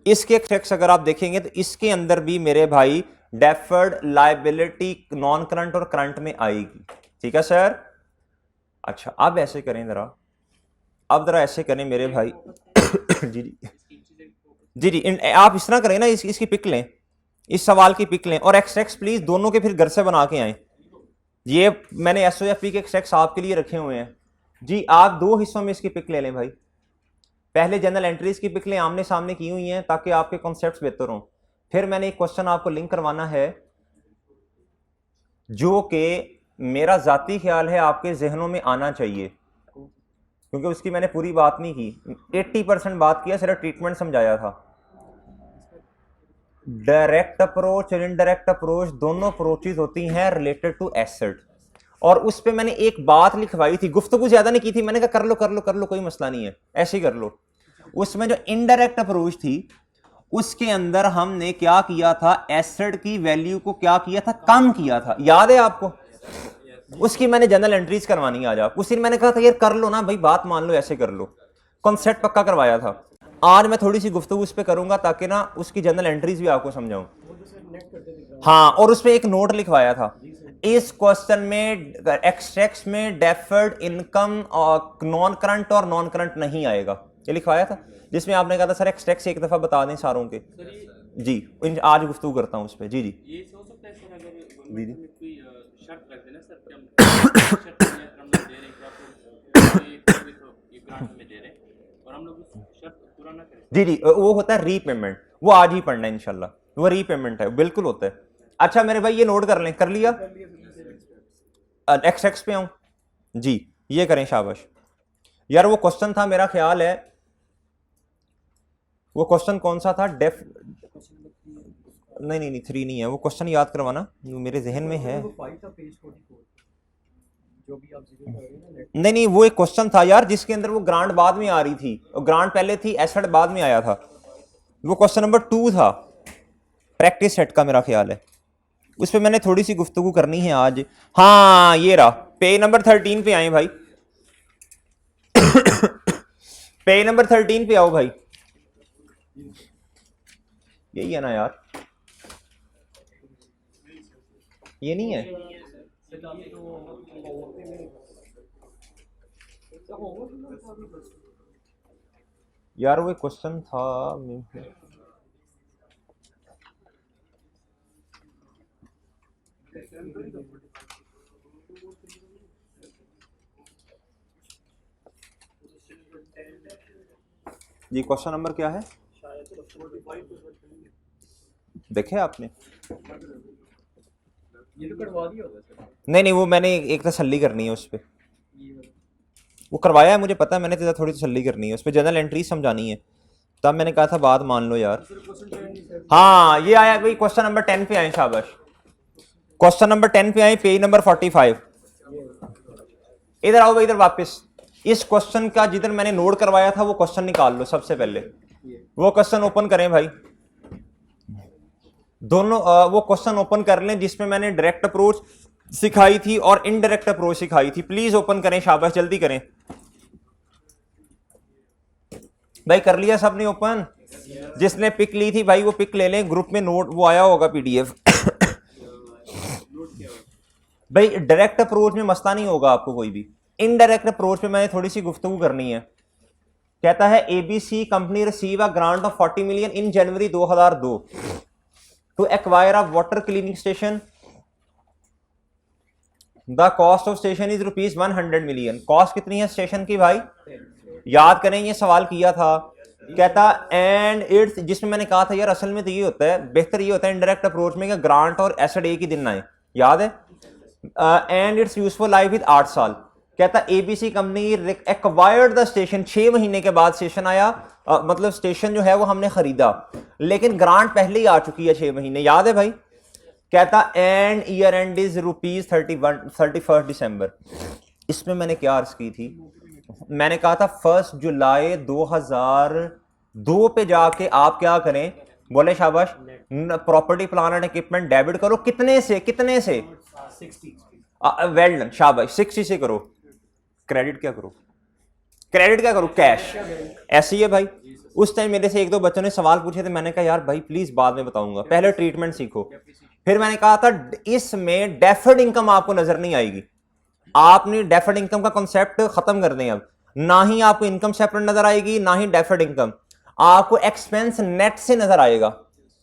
इसके इफेक्ट्स अगर आप देखेंगे तो इसके अंदर भी मेरे भाई डेफर्ड लायबिलिटी नॉन करंट और करंट में आएगी। ठीक है सर, अच्छा अब ऐसे करें जरा, अब जरा ऐसे करें मेरे भाई जी जी जी जी, आप इस तरह करें ना, इसकी पिक लें, इस सवाल की पिक लें, और एक्सट्रैक्ट्स प्लीज दोनों के फिर घर से बना के आए। ये मैंने SOFP के एक्सट्रैक्ट्स आपके लिए रखे हुए हैं जी, आप 2 हिस्सों में इसकी पिक ले लें भाई। पहले जनरल एंट्रीज की पिक लें, आमने सामने की हुई हैं, ताकि आपके कॉन्सेप्ट्स बेहतर हों। फिर मैंने एक क्वेश्चन आपको लिंक करवाना है जो कि मेरा जाती ख्याल है आपके जहनों में आना चाहिए, क्योंकि उसकी मैंने पूरी बात नहीं की, 80% बात किया, सिर्फ ट्रीटमेंट समझाया था। डायरेक्ट अप्रोच और इनडायरेक्ट अप्रोच दोनों अप्रोचेज होती हैं रिलेटेड टू एसेट, और उस पे मैंने एक बात लिखवाई थी, गुफ्तगू ज्यादा नहीं की थी, मैंने कहा कर लो कर लो कर लो, कोई मसला नहीं है, ऐसे ही कर लो। उसमें जो इनडायरेक्ट अप्रोच थी उसके अंदर हमने क्या किया था, एसेट की वैल्यू को क्या किया था, कम किया था, याद है आपको। उसकी मैंने जनरल एंट्रीज करवानी है आज आप, उस दिन मैंने कहा था यार कर लो ना भाई, बात मान लो, ऐसे कर लो, कॉन्सेप्ट पक्का करवाया था। आज मैं थोड़ी सी गुफ्तगू उस पर करूंगा ताकि ना उसकी जनरल एंट्रीज भी आपको समझाऊं। हाँ, और उसमें एक नोट लिखवाया था, इस क्वेश्चन में एक्सट्रैक्ट्स में डेफर्ड इनकम और नॉन करंट और नॉन करंट नहीं आएगा, ये लिखवाया था, जिसमें आपने कहा था सर एक्सट्रैक्ट्स एक दफा बता दें सारों के जी। आज गुफ्तगू करता हूँ उस पर जी जी। ये हो सकता है सर, अगर गवर्नमेंट में कोई शर्त रख देना सर कि हम शर्त में हम लोग दे रहे हैं कि आपको ये ग्रांट में दे रहे हैं, और हम लोग उस शर्त पुराना करें। जी जी, वो होता है रीपेमेंट, वो आज ही पढ़ना है इंशाल्लाह, वो रीपेमेंट है, बिल्कुल होता है। अच्छा मेरे भाई ये नोट कर लें, कर लिया? एक्स पे आऊं जी, ये करें, शाबाश यार। वो क्वेश्चन था मेरा ख्याल है, वो क्वेश्चन कौन सा था? डेफ नहीं नहीं नहीं, 3 नहीं है वो क्वेश्चन, याद करवाना, मेरे जहन में है। नहीं नहीं, वो एक क्वेश्चन था यार जिसके अंदर वो ग्रांट बाद में आ रही थी, और ग्रांट पहले थी, एसेट बाद में आया था। वो क्वेश्चन नंबर 2 था प्रैक्टिस सेट का, मेरा ख्याल है उस पर मैंने थोड़ी सी गुफ्तगू करनी है आज। हाँ ये रहा, पेज नंबर 13 पे आए भाई। पेज नंबर 13 पे आओ भाई, यही है ना यार? ये नहीं है यार, वो क्वेश्चन था। जी क्वेश्चन नंबर क्या है देखे आपने? ये तो करवा दिया होगा सर। नहीं नहीं, वो मैंने एक तसल्ली करनी है उस पर, वो करवाया है मुझे पता है, मैंने तो थोड़ी तसल्ली करनी है उस पर, जनरल एंट्री समझानी है, तब मैंने कहा था बात मान लो यार। हाँ ये आया भाई, क्वेश्चन नंबर 10 पे आए, शाबाश। क्वेश्चन नंबर 10 पे आए, पेज नंबर 45। इधर आओ भाई, इधर वापस। इस क्वेश्चन का जिधर मैंने नोट करवाया था वो क्वेश्चन निकाल लो सबसे पहले, वो क्वेश्चन ओपन करें भाई दोनों। वो क्वेश्चन ओपन कर लें जिसमें मैंने डायरेक्ट अप्रोच सिखाई थी और इनडायरेक्ट अप्रोच सिखाई थी, प्लीज ओपन करें, शाबाश जल्दी करें भाई। कर लिया सबने ओपन? जिसने पिक ली थी भाई वो पिक ले लें, ग्रुप में नोट वो आया होगा पीडीएफ। भाई डायरेक्ट अप्रोच में मसला नहीं होगा आपको कोई भी, इनडायरेक्ट अप्रोच पे मैंने थोड़ी सी गुफ्तगू करनी है। कहता है ABC company receive a grant of 40 million in January 2002 to acquire a water cleaning station. The cost of station is ₹100 million. Cost कितनी है स्टेशन की भाई? याद करें ये सवाल किया था। कहता एंड इट्स, जिसमें मैंने कहा था यार असल में तो ये होता है, बेहतर ये होता है इनडायरेक्ट अप्रोच में कि ग्रांट और एसेट एक ही दिन आए, याद है? And it's useful life with 8 साल। कहता ABC company acquired the station, 6 महीने के बाद स्टेशन आया, मतलब स्टेशन जो है वो हमने खरीदा, लेकिन ग्रांट पहले ही आ चुकी है 6 महीने, याद है भाई? कहता एंड ईयर एंड इज ₹31 दिसंबर। इसमें मैंने क्या अर्ज की थी? मैंने कहा था 1 जुलाई 2002 पे जाके आप क्या करें, बोले शाबाश, property plan and equipment debit करो। कितने से? कितने से? वेल डन, शाबाश, 60 से करो। क्रेडिट क्या करो? क्रेडिट क्या करो? कैश। ऐसे ही है भाई। उस टाइम मेरे से 1-2 बच्चों ने सवाल पूछे थे, मैंने कहा यार भाई प्लीज बाद में बताऊंगा, पहले ट्रीटमेंट सीखो। फिर मैंने कहा था इसमें डेफर्ड इनकम आपको नजर नहीं आएगी, आपने डेफर्ड इनकम का कॉन्सेप्ट खत्म कर दें। अब ना ही आपको इनकम सेपरेट नजर आएगी, ना ही डेफर्ड इनकम, आपको एक्सपेंस नेट से नजर आएगा।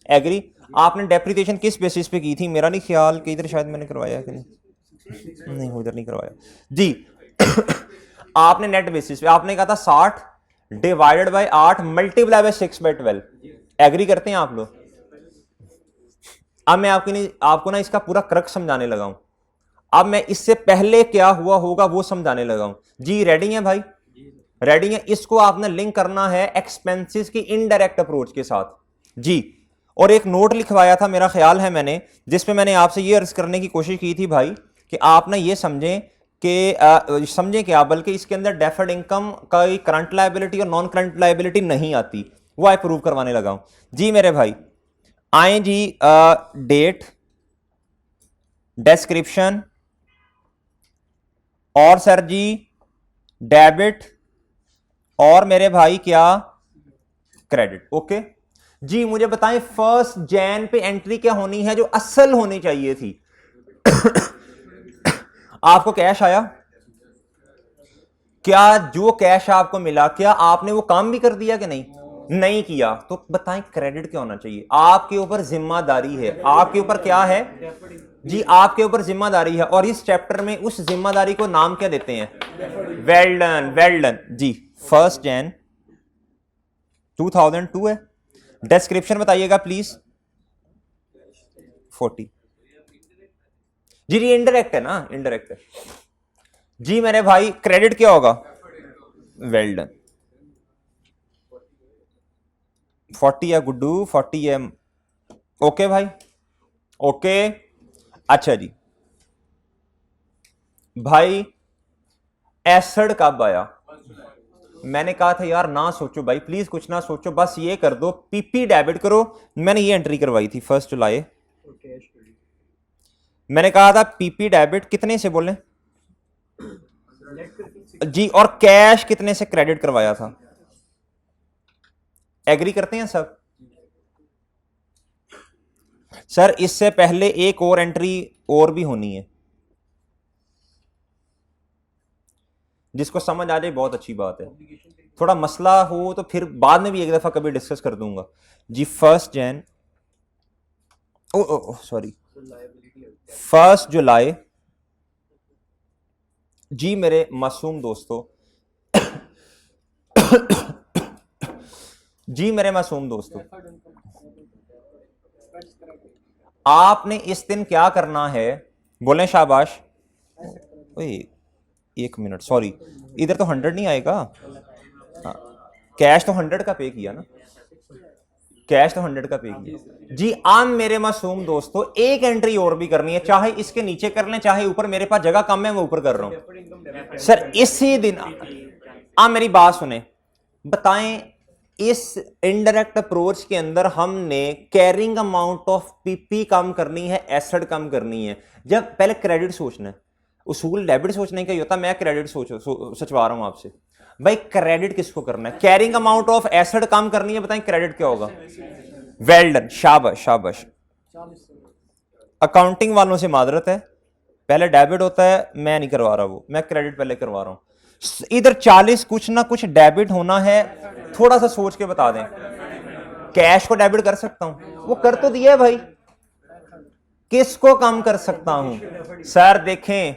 एग्री? आपने डेप्रिसिएशन किस बेसिस पे की थी? मेरा नहीं ख्याल कि इधर शायद मैंने करवाया कि नहीं, उधर नहीं करवाया जी। आपने नेट बेसिस पे आपने कहा था 60 divided by 8 multiply by 6/12। Agree करते हैं आप लोग? अब मैं आपको ना इसका पूरा क्रक्स समझाने लगा हूं। अब मैं इससे पहले क्या हुआ होगा वो समझाने लगा हूं जी। रेडी है भाई? रेडी है? इसको आपने लिंक करना है एक्सपेंसेस की इनडायरेक्ट अप्रोच के साथ जी। और एक नोट लिखवाया था मेरा ख्याल है मैंने, जिसपे मैंने आपसे ये अर्ज करने की कोशिश की थी भाई कि आप ना ये समझें कि समझें क्या, बल्कि इसके अंदर डेफर्ड इनकम का करंट लायबिलिटी और नॉन करंट लायबिलिटी नहीं आती, वो आई प्रूव करवाने लगा हूं जी मेरे भाई। आए जी, डेट, डिस्क्रिप्शन, और सर जी डेबिट, और मेरे भाई क्या? क्रेडिट। ओके जी, मुझे बताएं 1 जैन पे एंट्री क्या होनी है जो असल होनी चाहिए थी? आपको कैश आया? क्या जो कैश आपको मिला, क्या आपने वो काम भी कर दिया कि नहीं? नहीं किया। तो बताएं क्रेडिट क्या होना चाहिए? आपके ऊपर जिम्मेदारी है, आपके ऊपर क्या है जी? आपके ऊपर जिम्मेदारी है, और इस चैप्टर में उस जिम्मेदारी को नाम क्या देते हैं? वेल डन, वेल डन जी। 1 जैन 2002 है। डिस्क्रिप्शन बताइएगा प्लीज। 40 जी जी इनडायरेक्ट है ना, इनडायरेक्ट है जी मेरे भाई। क्रेडिट क्या होगा? Well done. 40 है गुड्डू, 40 है। ओके भाई, ओके। अच्छा जी भाई, एसिड कब आया? मैंने कहा था यार ना सोचो भाई, प्लीज कुछ ना सोचो, बस ये कर दो, पीपी डेबिट करो। मैंने ये एंट्री करवाई थी 1 जुलाई। मैंने कहा था पीपी डेबिट कितने से बोले जी, और कैश कितने से क्रेडिट करवाया था? एग्री करते हैं सब? सर इससे पहले एक और एंट्री और भी होनी है, जिसको समझ आ जाए बहुत अच्छी बात है। थोड़ा मसला हो तो फिर बाद में भी एक दफा कभी डिस्कस कर दूंगा जी। 1 जैन, ओ सॉरी 1 जुलाई जी मेरे मासूम दोस्तों जी मेरे मासूम दोस्तों, आपने इस दिन क्या करना है? बोलें शाबाश। ओए 1 मिनट, सॉरी इधर तो 100 नहीं आएगा। हाँ, कैश तो 100 का पे किया ना, कैश तो 100 का पे किया जी। आम मेरे मासूम दोस्तों, एक एंट्री और भी करनी है, चाहे इसके नीचे कर लें चाहे ऊपर, मेरे पास जगह कम है मैं ऊपर कर रहा हूं सर। इसी दिन आप मेरी बात सुने, बताएं इस इनडायरेक्ट अप्रोच के अंदर हमने कैरिंग अमाउंट ऑफ पीपी कम करनी है, एसेट कम करनी है। जब पहले क्रेडिट सोचना है, उसूल डेबिट सोचने का ही होता। मैं क्रेडिट सचवा रहा हूं आपसे भाई। क्रेडिट किसको करना है? कैरिंग अमाउंट ऑफ एसेट कम करनी है, बताएं क्रेडिट क्या होगा? वेल डन, शाबाश शाबाश। अकाउंटिंग वालों से माजरत है, पहले डेबिट होता है, मैं नहीं करवा रहा वो, मैं क्रेडिट पहले करवा रहा हूं। इधर 40 कुछ ना कुछ डेबिट होना है, थोड़ा सा सोच के बता दें। कैश को डेबिट कर सकता हूं, वो कर तो दिया है भाई। किसको कम कर सकता हूं? सर देखें,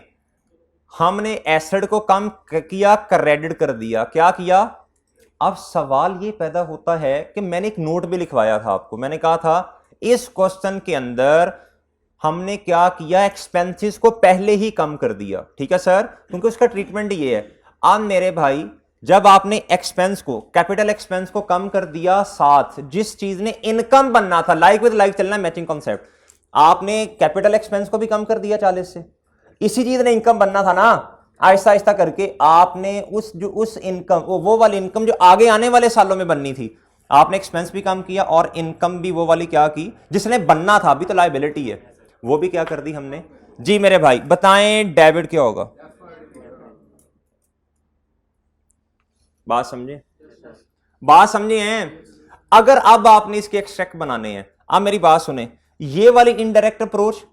हमने एसेट को कम किया, क्रेडिट कर दिया। क्या किया? अब सवाल ये पैदा होता है कि मैंने एक नोट भी लिखवाया था आपको, मैंने कहा था इस क्वेश्चन के अंदर हमने क्या किया, एक्सपेंसेस को पहले ही कम कर दिया। ठीक है सर, क्योंकि उसका ट्रीटमेंट ये है। अब मेरे भाई, जब आपने एक्सपेंस को, कैपिटल एक्सपेंस को कम कर दिया, साथ जिस चीज ने इनकम बनना था, लाइक विद लाइक चलना, मैचिंग कॉन्सेप्ट, आपने कैपिटल एक्सपेंस को भी कम कर दिया 40 से। इसी चीज ने इनकम बनना था ना, आहिस्ता आहिस्ता करके आपने उस इनकम, वो वाली इनकम जो आगे आने वाले सालों में बननी थी, आपने एक्सपेंस भी कम किया और इनकम भी वो वाली क्या की जिसने बनना था, अभी तो लायबिलिटी है, वो भी क्या कर दी हमने जी। मेरे भाई बताएं डेबिट क्या होगा? बात समझे, बात समझे हैं? अगर अब आपने इसके एक्सट्रैक्ट बनाने हैं, आप मेरी बात सुने, ये वाली इनडायरेक्ट अप्रोच,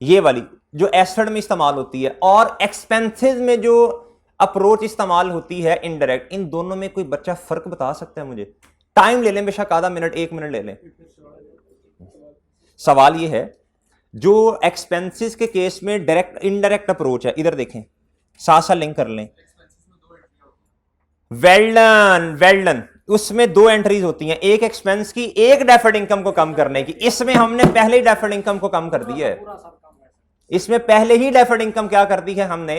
ये वाली जो एसेट में इस्तेमाल होती है, और एक्सपेंसेस में जो अप्रोच इस्तेमाल होती है इनडायरेक्ट, इन दोनों में कोई बच्चा फर्क बता सकता है मुझे? टाइम ले लें बेशक, आधा मिनट 1 मिनट ले लें। सवाल ये है, जो एक्सपेंसेस के केस में डायरेक्ट इनडायरेक्ट अप्रोच है, इधर देखें, साथ साथ लिंक कर लें। Well done, well done. उसमें 2 एंट्रीज होती हैं, एक एक्सपेंस की, एक डेफर्ड इनकम को कम करने की। इसमें हमने पहले ही डेफर्ड इनकम को कम कर दिया है, इसमें पहले ही डेफर्ड इनकम क्या कर दी है हमने,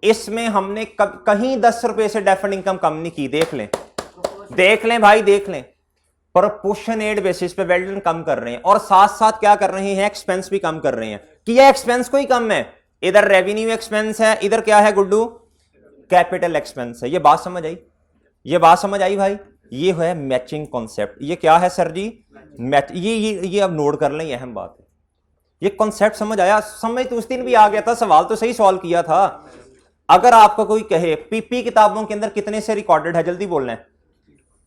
इसमें हमने कहीं 10 रुपए से डेफर्ड इनकम कम नहीं की। देख लें, देख लें भाई, देख लें, प्रोपोर्शनेट बेसिस पे वेल डन कम कर रहे हैं, और साथ साथ क्या कर रहे हैं, एक्सपेंस भी कम कर रहे हैं। किया एक्सपेंस को ही कम है, इधर रेवेन्यू एक्सपेंस है, इधर क्या है गुड्डू, कैपिटल एक्सपेंस है। ये बात समझ आई? ये बात समझ आई भाई? ये है मैचिंग कॉन्सेप्ट। ये क्या है सर जी? मैच। ये अब नोट कर लें, ये अहम बात है। ये कॉन्सेप्ट समझ आया? समझ तो उस दिन भी आ गया था, सवाल तो सही सॉल्व किया था। अगर आपको कोई कहे पीपी किताबों के अंदर कितने से रिकॉर्डेड है, जल्दी बोलना है।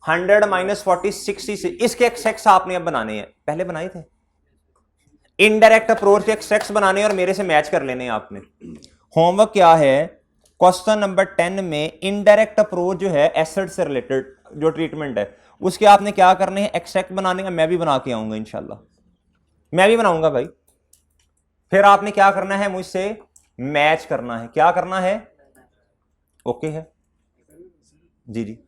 100 - 40 60 से। इसके एक्सेक्स आपने अब बनाने हैं, पहले बनाए थे। इनडायरेक्ट अप्रोच के एक्सेक्स बनाने और मेरे से मैच कर लेने आपने। होमवर्क क्या है? क्वेश्चन नंबर 10 में इनडायरेक्ट अप्रोच जो है एसेट से रिलेटेड जो ट्रीटमेंट है, उसके आपने क्या करने हैं, एक्सेक्ट बनाने का। मैं भी बना के आऊंगा इंशाल्लाह, मैं भी बनाऊंगा भाई। फिर आपने क्या करना है, मुझसे मैच करना है। क्या करना है? ओके है जी जी।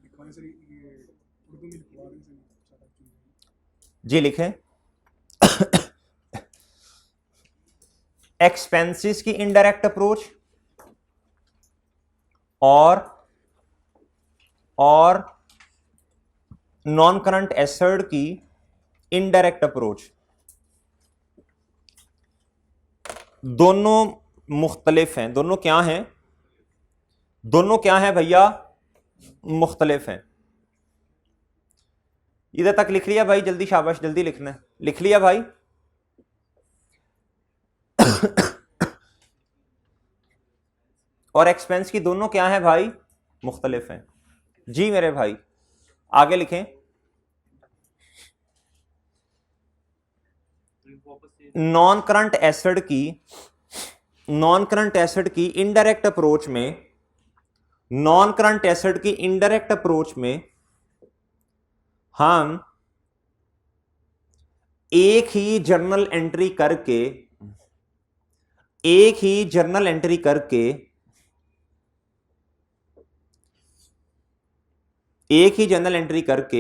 जी लिखें एक्सपेंसेस की इनडायरेक्ट अप्रोच और नॉन करंट एसेट की इनडायरेक्ट अप्रोच, दोनों मुख्तलिफ हैं। दोनों क्या हैं? दोनों क्या हैं भैया? मुख्तलिफ हैं। इधर तक लिख लिया भाई? जल्दी, शाबाश, जल्दी लिखना है। लिख लिया भाई? और एक्सपेंस की दोनों क्या है भाई? मुख्तलिफ हैं। जी मेरे भाई आगे लिखें। नॉन करंट एसेट की इनडायरेक्ट अप्रोच में, नॉन करंट एसेट की इनडायरेक्ट अप्रोच में हम एक ही जर्नल एंट्री करके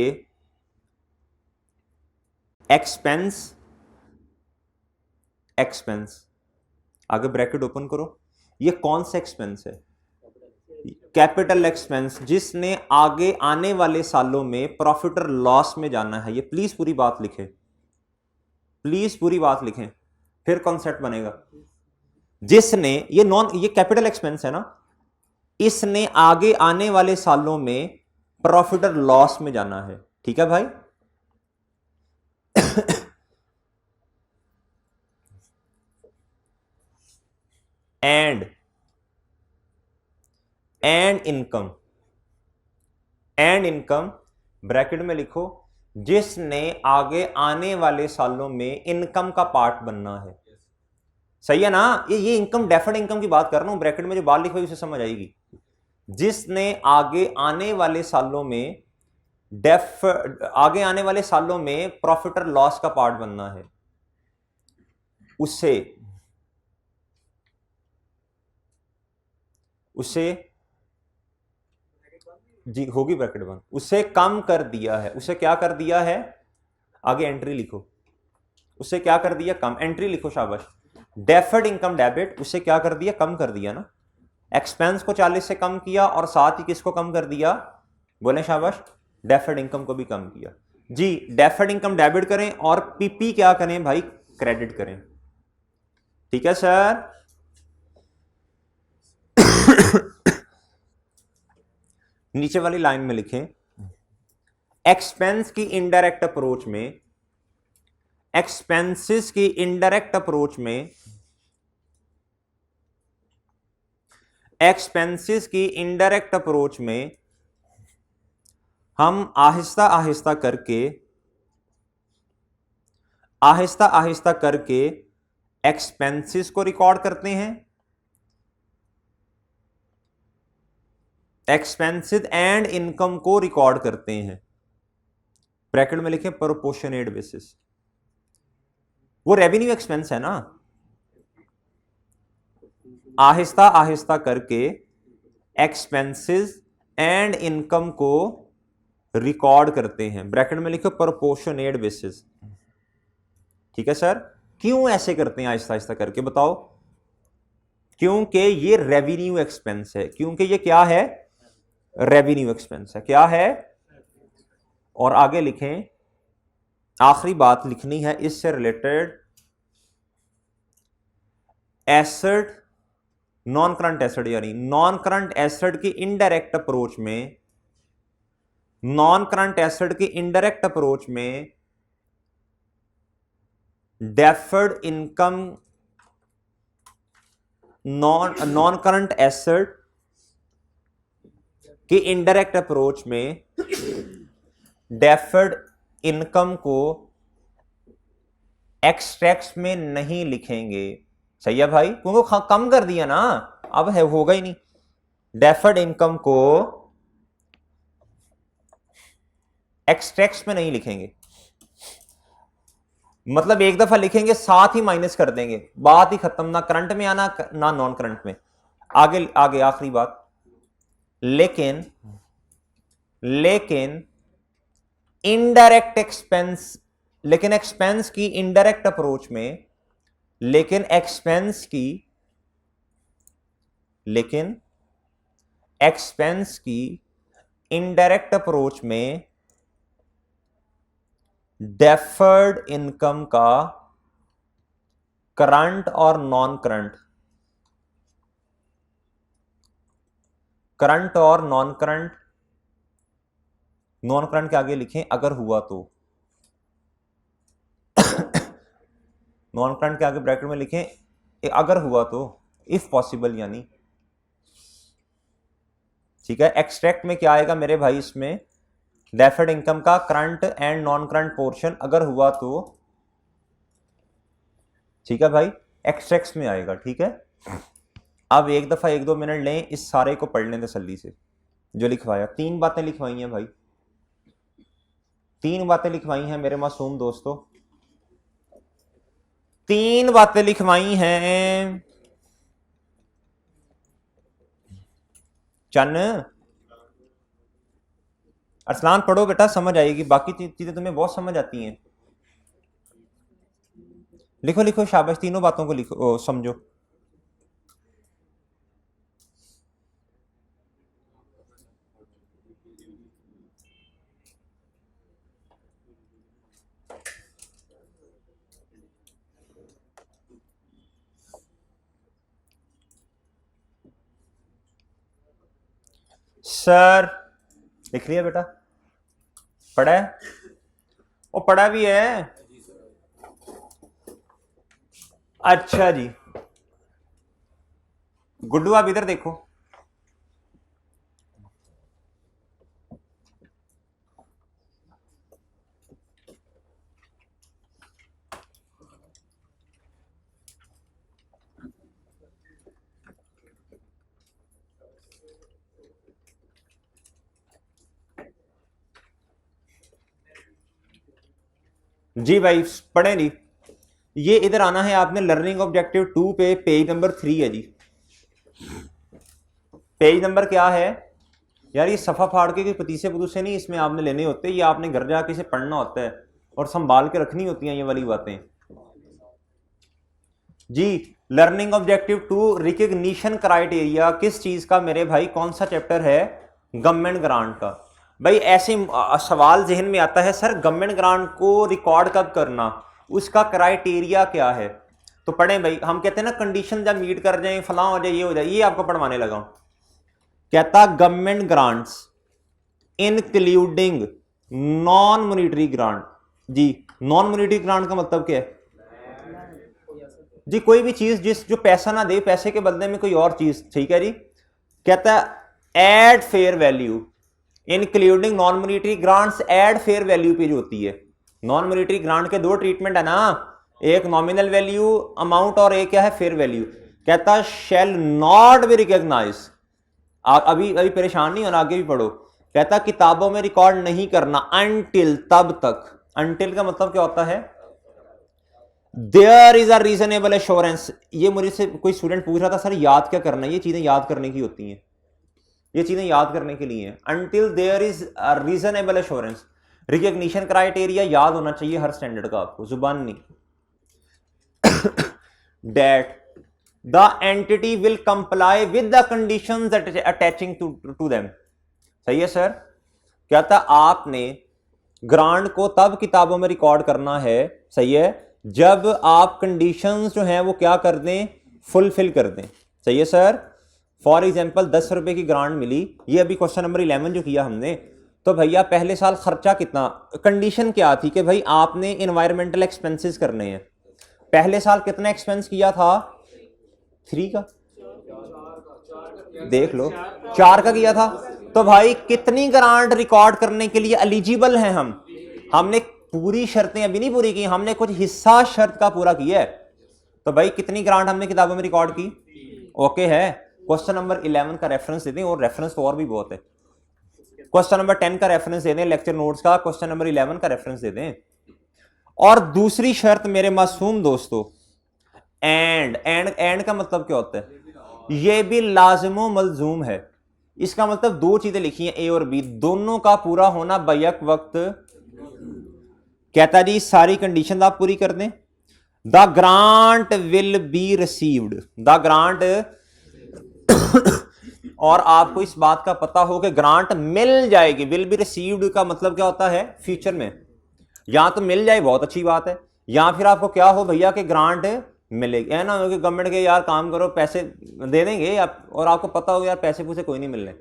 एक्सपेंस आगे ब्रैकेट ओपन करो। ये कौन सा एक्सपेंस है? कैपिटल एक्सपेंस, जिसने आगे आने वाले सालों में प्रॉफिट और लॉस में जाना है। ये प्लीज पूरी बात लिखें, प्लीज पूरी बात लिखें, फिर कॉन्सेप्ट बनेगा। जिसने ये कैपिटल एक्सपेंस है ना, इसने आगे आने वाले सालों में प्रॉफिट और लॉस में जाना है। ठीक है भाई? एंड इनकम ब्रैकेट में लिखो, जिसने आगे आने वाले सालों में इनकम का पार्ट बनना है। सही है ना? ये इनकम, डेफर्ड इनकम की बात कर रहा हूं। ब्रैकेट में जो बात लिखी हुई उसे समझ आएगी। जिसने आगे आने वाले सालों में प्रॉफिट और लॉस का पार्ट बनना है, उसे जी होगी ब्रैकेट बंद, उसे कम कर दिया है। उसे क्या कर दिया है? आगे एंट्री लिखो। उसे क्या कर दिया? कम। एंट्री लिखो, शाबाश। डेफर्ड इनकम डेबिट, उसे क्या कर दिया? कम कर दिया ना। एक्सपेंस को 40 से कम किया और साथ ही किसको कम कर दिया? बोले शाबाश, डेफर्ड इनकम को भी कम किया। जी, डेफर्ड इनकम डेबिट करें और पीपी क्या करें भाई? क्रेडिट करें। ठीक है सर? नीचे वाली लाइन में लिखें, एक्सपेंस की इनडायरेक्ट अप्रोच में, एक्सपेंसेस की इनडायरेक्ट अप्रोच में, एक्सपेंसेस की इनडायरेक्ट अप्रोच में हम आहिस्ता आहिस्ता करके एक्सपेंसेस को रिकॉर्ड करते हैं। एक्सपेंसेस एंड इनकम को रिकॉर्ड करते हैं। ब्रैकेट में लिखें प्रोपोर्शनेट बेसिस। वो रेवेन्यू एक्सपेंस है ना। आहिस्ता आहिस्ता करके एक्सपेंसेस एंड इनकम को रिकॉर्ड करते हैं। ब्रैकेट में लिखो प्रोपोर्शनेट बेसिस। ठीक है सर? क्यों ऐसे करते हैं आहिस्ता आहिस्ता करके? बताओ। क्योंकि ये रेवेन्यू एक्सपेंस है। क्योंकि ये क्या है? रेवेन्यू एक्सपेंस है। क्या है? और आगे लिखें, आखिरी बात लिखनी है इससे related, asset, non current asset, यानी नॉन करंट एसेट की इनडायरेक्ट अप्रोच में, नॉन करंट एसेट की इनडायरेक्ट अप्रोच में deferred income, non current asset की इनडायरेक्ट अप्रोच में डेफर्ड इनकम को एक्सट्रैक्ट्स में नहीं लिखेंगे। सही है भाई? क्योंकि कम कर दिया ना, अब है होगा ही नहीं। डेफर्ड इनकम को एक्सट्रैक्ट्स में नहीं लिखेंगे, मतलब एक दफा लिखेंगे साथ ही माइनस कर देंगे, बात ही खत्म। ना करंट में आना ना नॉन करंट में। आगे आगे आखिरी बात, लेकिन इनडायरेक्ट एक्सपेंस लेकिन एक्सपेंस की इनडायरेक्ट अप्रोच में, लेकिन एक्सपेंस की इनडायरेक्ट अप्रोच में डेफर्ड इनकम का करंट और नॉन करंट, नॉन करंट के आगे लिखें अगर हुआ तो, नॉन करंट के आगे ब्रैकेट में लिखें अगर हुआ तो, इफ पॉसिबल यानी, ठीक है। एक्सट्रैक्ट में क्या आएगा मेरे भाई, इसमें डेफर्ड इनकम का current and non current portion अगर हुआ तो, ठीक है भाई, एक्सट्रैक्ट्स में आएगा, ठीक है। अब एक दफा 1-2 मिनट लें, इस सारे को पढ़ लें तसल्ली से जो लिखवाया। 3 बातें लिखवाई हैं भाई, 3 बातें लिखवाई हैं मेरे मासूम दोस्तों, 3 बातें लिखवाई हैं। चन्न अरसलान पढ़ो बेटा, समझ आएगी, बाकी चीजें तुम्हें बहुत समझ आती हैं। लिखो लिखो, शाबाश, तीनों बातों को लिखो, समझो। सर लिख लिया बेटा, पढ़ा है, वो पढ़ा भी है, अच्छा जी। गुड्डू आप इधर देखो, जी भाई पढ़े नहीं, ये इधर आना है आपने, लर्निंग ऑब्जेक्टिव 2 पे पेज नंबर 3 है जी। पेज नंबर क्या है यार, ये सफ़ा फाड़ के पतीसे पतूसे नहीं इसमें आपने लेने होते, ये आपने घर जाके इसे पढ़ना होता है और संभाल के रखनी होती हैं ये वाली बातें जी। लर्निंग ऑब्जेक्टिव 2 रिकग्निशन क्राइटेरिया किस चीज़ का मेरे भाई, कौन सा चैप्टर है, गवर्नमेंट ग्रांट का। भाई ऐसे सवाल जहन में आता है, सर गवर्नमेंट ग्रांट को रिकॉर्ड कब करना, उसका क्राइटेरिया क्या है, तो पढ़ें भाई। हम कहते हैं ना कंडीशन जब मीट कर जाए, फलां हो जाए, ये हो जाए, ये आपको पढ़वाने लगा हूं। कहता government grants including non monetary grant जी। नॉन मॉनिटरी ग्रांट का मतलब क्या है जी, कोई भी चीज जो पैसा ना दे, पैसे के बदले में कोई और चीज, ठीक है जी। कहता है at fair value including non monetary grants, at fair value पे जो होती है। नॉन मॉनिटरी ग्रांट के 2 ट्रीटमेंट है ना, एक नॉमिनल वैल्यू अमाउंट और एक क्या है, फेयर वैल्यू। कहता शैल नॉट बी रिकॉग्नाइज, अभी परेशान नहीं होना, आगे भी पढ़ो। कहता किताबों में रिकॉर्ड नहीं करना अनटिल, तब तक। अनटिल का मतलब क्या होता है, there is a reasonable assurance. ये मुझे से कोई स्टूडेंट पूछ रहा था सर याद क्या करना है, ये चीजें याद करने की होती हैं, ये चीजें याद करने के लिए हैं। Until there is a reasonable assurance, recognition criteria याद होना चाहिए हर स्टैंडर्ड का, आपको जुबान नहीं। That the entity will comply with the conditions attaching to them. सही है सर। क्या था, आपने ग्रांट को तब किताबों में रिकॉर्ड करना है, सही है, जब आप कंडीशंस जो हैं वो क्या कर दें, फुलफिल कर दें। सही है सर। फॉर एग्जांपल 10 रुपए की ग्रांट मिली, ये अभी क्वेश्चन नंबर 11 जो किया हमने, तो भैया पहले साल खर्चा कितना, कंडीशन क्या थी कि भाई आपने इन्वायरमेंटल एक्सपेंसेस करने हैं। पहले साल कितना एक्सपेंस किया था, 3 का, देख लो 4 का किया था। तो भाई कितनी ग्रांट रिकॉर्ड करने के लिए एलिजिबल हैं हम, हमने पूरी शर्तें अभी नहीं पूरी की, हमने कुछ हिस्सा शर्त का पूरा किया है। तो भाई कितनी ग्रांट हमने किताबों में रिकॉर्ड की, ओके है। क्वेश्चन नंबर 11 का रेफरेंस दे दें, और रेफरेंस तो और भी बहुत है। क्वेश्चन नंबर 10 का रेफरेंस दे दें, लेक्चर नोट्स का क्वेश्चन नंबर 11 का रेफरेंस दे दें। और दूसरी शर्त मेरे मासूम दोस्तों, एंड का मतलब क्या होता है, ये भी लाजिमो मलजूम है। इसका मतलब 2 चीजें लिखी हैं, ए और बी, दोनों का पूरा होना बैक वक्त। कहता जी सारी कंडीशन आप पूरी कर दें, the grant will be received, the grant और आपको इस बात का पता हो कि ग्रांट मिल जाएगी। विल बी रिसीव्ड का मतलब क्या होता है फ्यूचर में, या तो मिल जाए बहुत अच्छी बात है, या फिर आपको क्या हो भैया कि ग्रांट मिलेगी, है ना कि गवर्नमेंट के यार काम करो पैसे दे देंगे आप, और आपको पता हो यार पैसे पूसे कोई नहीं मिलने।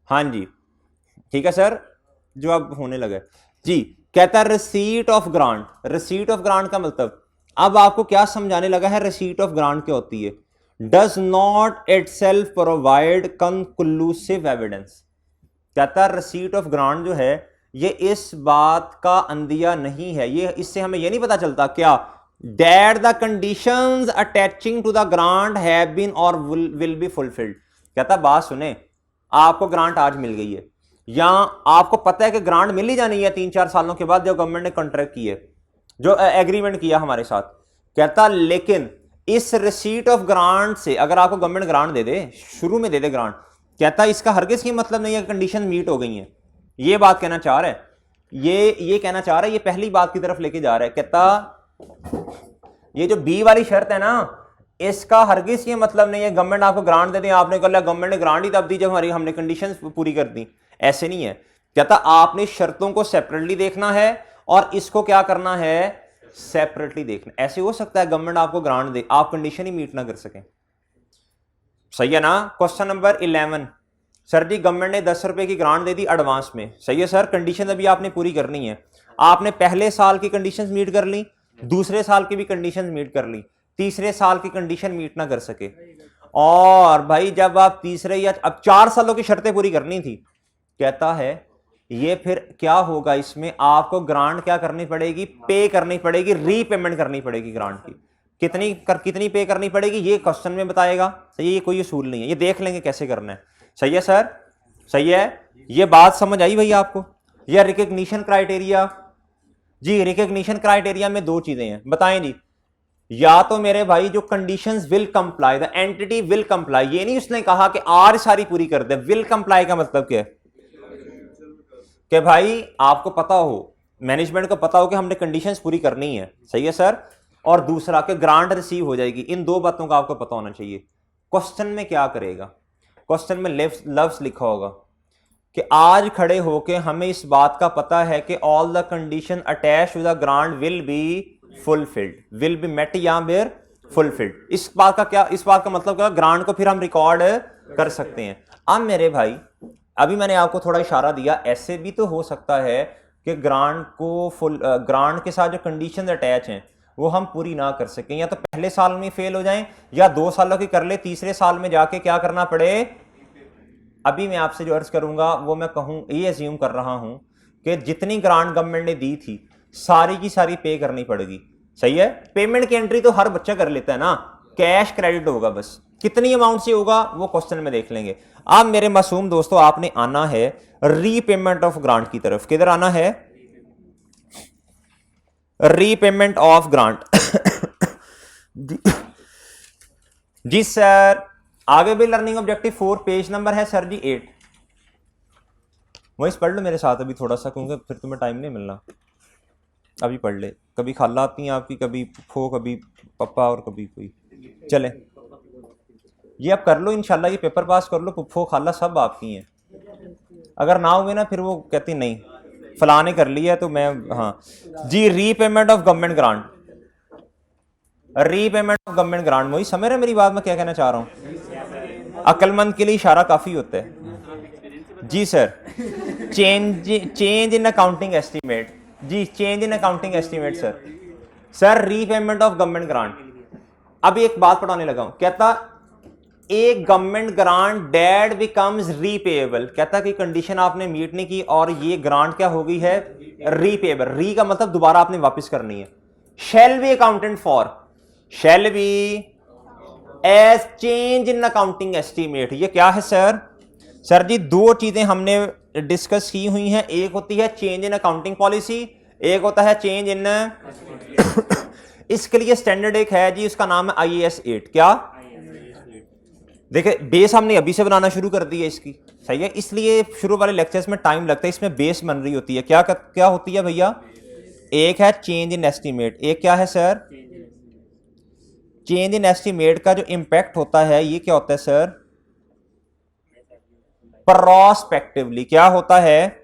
हाँ जी ठीक है सर, जो अब होने लगे जी। कहता है receipt of grant, receipt of grant का मतलब अब आपको क्या समझाने लगा है, रिसीट ऑफ ग्रांट क्या होती है। Does not itself provide conclusive evidence. कहता है रिसीट ऑफ ग्रांट जो है ये इस बात का अंदिया नहीं है, ये इससे हमें ये नहीं पता चलता क्या that the conditions attaching to the grant have been or will be fulfilled। कहता बात सुने, आपको ग्रांट आज मिल गई है, या आपको पता है कि ग्रांट मिल ही जानी है 3-4 सालों के बाद, जब गवर्नमेंट ने कॉन्ट्रैक्ट किए, जो एग्रीमेंट किया हमारे साथ। कहता लेकिन इस रिसीट ऑफ ग्रांट से अगर आपको गवर्नमेंट ग्रांट दे दे, शुरू में दे दे ग्रांट, कहता इसका हरगिज ये मतलब नहीं है कंडीशन मीट हो गई है। ये बात कहना चाह रहा है, ये कहना चाह रहा है, ये पहली बात की तरफ लेके जा रहा है। कहता ये जो बी वाली शर्त है ना, इसका हरगिज ये मतलब नहीं है गवर्नमेंट आपको ग्रांट दे दे, आपने कर लिया, गवर्नमेंट ने ग्रांट ही तब दी जब हमारी हमने कंडीशंस पूरी कर दी, ऐसे नहीं है। कहता आपने शर्तों को सेपरेटली देखना है और इसको क्या करना है, सेपरेटली देखना। ऐसे हो सकता है गवर्नमेंट आपको ग्रांट दे, आप कंडीशन ही मीट ना कर सकें, सही है ना। क्वेश्चन नंबर 11, सर जी गवर्नमेंट ने 10 रुपए की ग्रांट दे दी एडवांस में, सही है सर, कंडीशन अभी आपने पूरी करनी है। आपने पहले साल की कंडीशंस मीट कर ली, दूसरे साल की भी कंडीशंस मीट कर ली, तीसरे साल की कंडीशन मीट ना कर सके, और भाई जब आप तीसरे या अब 4 सालों की शर्तें पूरी करनी थी, कहता है ये फिर क्या होगा, इसमें आपको ग्रांट क्या करनी पड़ेगी, पे करनी पड़ेगी, रीपेमेंट करनी पड़ेगी ग्रांट की। कितनी पे करनी पड़ेगी ये क्वेश्चन में बताएगा, सही है, ये कोई असूल नहीं है, ये देख लेंगे कैसे करना है। सही है सर, सही है, ये बात समझ आई भैया आपको। यह रिकग्निशन क्राइटेरिया जी, रिकग्निशन क्राइटेरिया में 2 चीजें हैं, बताएं जी। या तो मेरे भाई जो conditions will comply, the entity will comply, ये नहीं उसने कहा कि आर सारी पूरी कर दे। विल कंप्लाई का मतलब क्या है कि भाई आपको पता हो, मैनेजमेंट को पता हो कि हमने कंडीशंस पूरी करनी है, सही है सर, और दूसरा कि ग्रांट रिसीव हो जाएगी। इन 2 बातों का आपको पता होना चाहिए। क्वेश्चन में क्या करेगा, क्वेश्चन में लफ्ज लिखा होगा कि आज खड़े होके हमें इस बात का पता है कि all the condition attach to the grant will be fulfilled, will be met या फिर फुलफिल्ड। इस बात का मतलब क्या, ग्रांट को फिर हम रिकॉर्ड कर सकते हैं। अब मेरे भाई अभी मैंने आपको थोड़ा इशारा दिया, ऐसे भी तो हो सकता है कि ग्रांट के साथ जो कंडीशन अटैच हैं वो हम पूरी ना कर सकें, या तो पहले साल में फेल हो जाएं, या 2 सालों की कर ले, तीसरे साल में जाके क्या करना पड़े। अभी मैं आपसे जो अर्ज करूंगा वो मैं कहूं, ये अज्यूम कर रहा हूं कि जितनी ग्रांट गवर्नमेंट ने दी थी सारी की सारी पे करनी पड़ेगी, सही है। पेमेंट की एंट्री तो हर बच्चा कर लेता है ना, कैश क्रेडिट होगा, बस कितनी अमाउंट से होगा वो क्वेश्चन में देख लेंगे। अब मेरे मासूम दोस्तों आपने आना है रीपेमेंट ऑफ ग्रांट की तरफ। किधर आना है, रीपेमेंट ऑफ ग्रांट। जी सर, आगे भी लर्निंग ऑब्जेक्टिव 4 पेज नंबर है सर जी 8। वही पढ़ लो मेरे साथ अभी थोड़ा सा, क्योंकि फिर तुम्हें टाइम नहीं मिलना। अभी पढ़ ले, कभी खाला आती हैं आपकी, कभी फो, कभी पप्पा और कभी कोई। चले ये अब कर लो इंशाल्लाह, ये पेपर पास कर लो, पुप्पो खाला सब आपकी हैं। अगर ना हुए ना फिर वो कहती नहीं फलां ने कर लिया तो मैं, हाँ जी। Repayment of government grant, repayment of government grant, वही समझ रहे मेरी बात मैं क्या कहना चाह रहा हूं। अक्लमंद के लिए इशारा काफी होता है जी sir. Change in accounting estimate जी, change in accounting estimate sir. Sir repayment of government grant, अभी एक बात पढ़ाने लगा हूं। कहता एक government grant that becomes repayable, कहता कि कंडीशन आपने मीट नहीं की और ये ग्रांट क्या हो गई है, रीपेएबल। री का मतलब दोबारा आपने वापस करनी है। Shall be accountant for, shall be as change in accounting estimate. ये क्या है सर? सर जी 2 चीजें हमने डिस्कस की हुई हैं, एक होती है चेंज इन अकाउंटिंग पॉलिसी, एक होता है चेंज इन इसके लिए स्टैंडर्ड एक है जी, उसका नाम है IAS 8। क्या देखिए, बेस हमने अभी से बनाना शुरू कर दी है इसकी, सही है, इसलिए शुरू वाले लेक्चर्स में टाइम लगता है, इसमें बेस बन रही होती है। क्या होती है भैया, एक है चेंज इन एस्टीमेट, एक क्या है सर? चेंज इन एस्टीमेट का जो इंपैक्ट होता है ये क्या होता है सर? प्रोस्पेक्टिवली क्या होता है?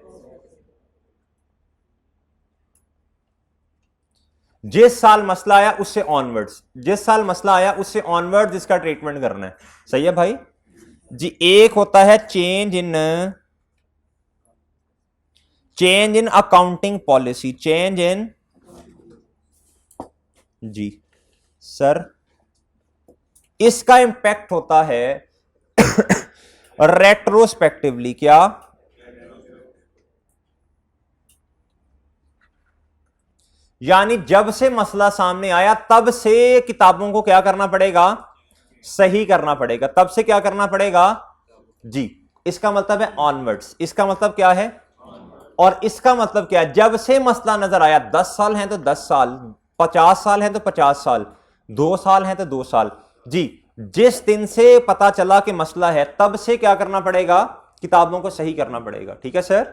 जिस साल मसला आया उससे ऑनवर्ड्स, जिस साल मसला आया उससे ऑनवर्ड्स इसका ट्रीटमेंट करना है। सही है भाई जी। एक होता है change in accounting policy, change in जी सर, इसका इंपैक्ट होता है रेट्रोस्पेक्टिवली। क्या? यानी जब से मसला सामने आया तब से किताबों को क्या करना पड़ेगा? सही करना पड़ेगा। तब से क्या करना पड़ेगा जी? इसका मतलब है ऑनवर्ड्स। इसका मतलब क्या है? और इसका मतलब क्या है? जब से मसला नजर आया, 10 साल है तो 10 साल, 50 साल है तो 50 साल, 2 साल है तो 2 साल जी। जिस दिन से पता चला कि मसला है तब से क्या करना पड़ेगा? किताबों को सही करना पड़ेगा। ठीक है सर?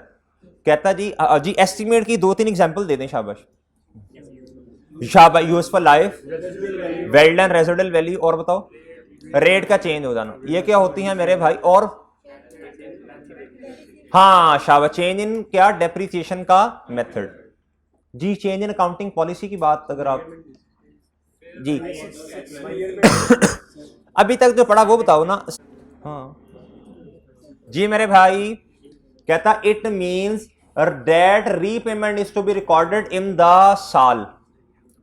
कहता जी जी एस्टीमेट की 2-3 एग्जांपल दे दें। शाबाश शाबाश। Useful life, well done, residual value, और बताओ रेट का चेंज हो जाना। ये क्या होती है मेरे भाई? और हाँ शाबाश, चेंज इन क्या? डेप्रिसिएशन का मेथड जी। चेंज इन अकाउंटिंग पॉलिसी की बात अगर आप जी अभी तक जो पढ़ा वो बताओ ना। हाँ जी मेरे भाई, कहता it means that repayment is to be recorded in the साल,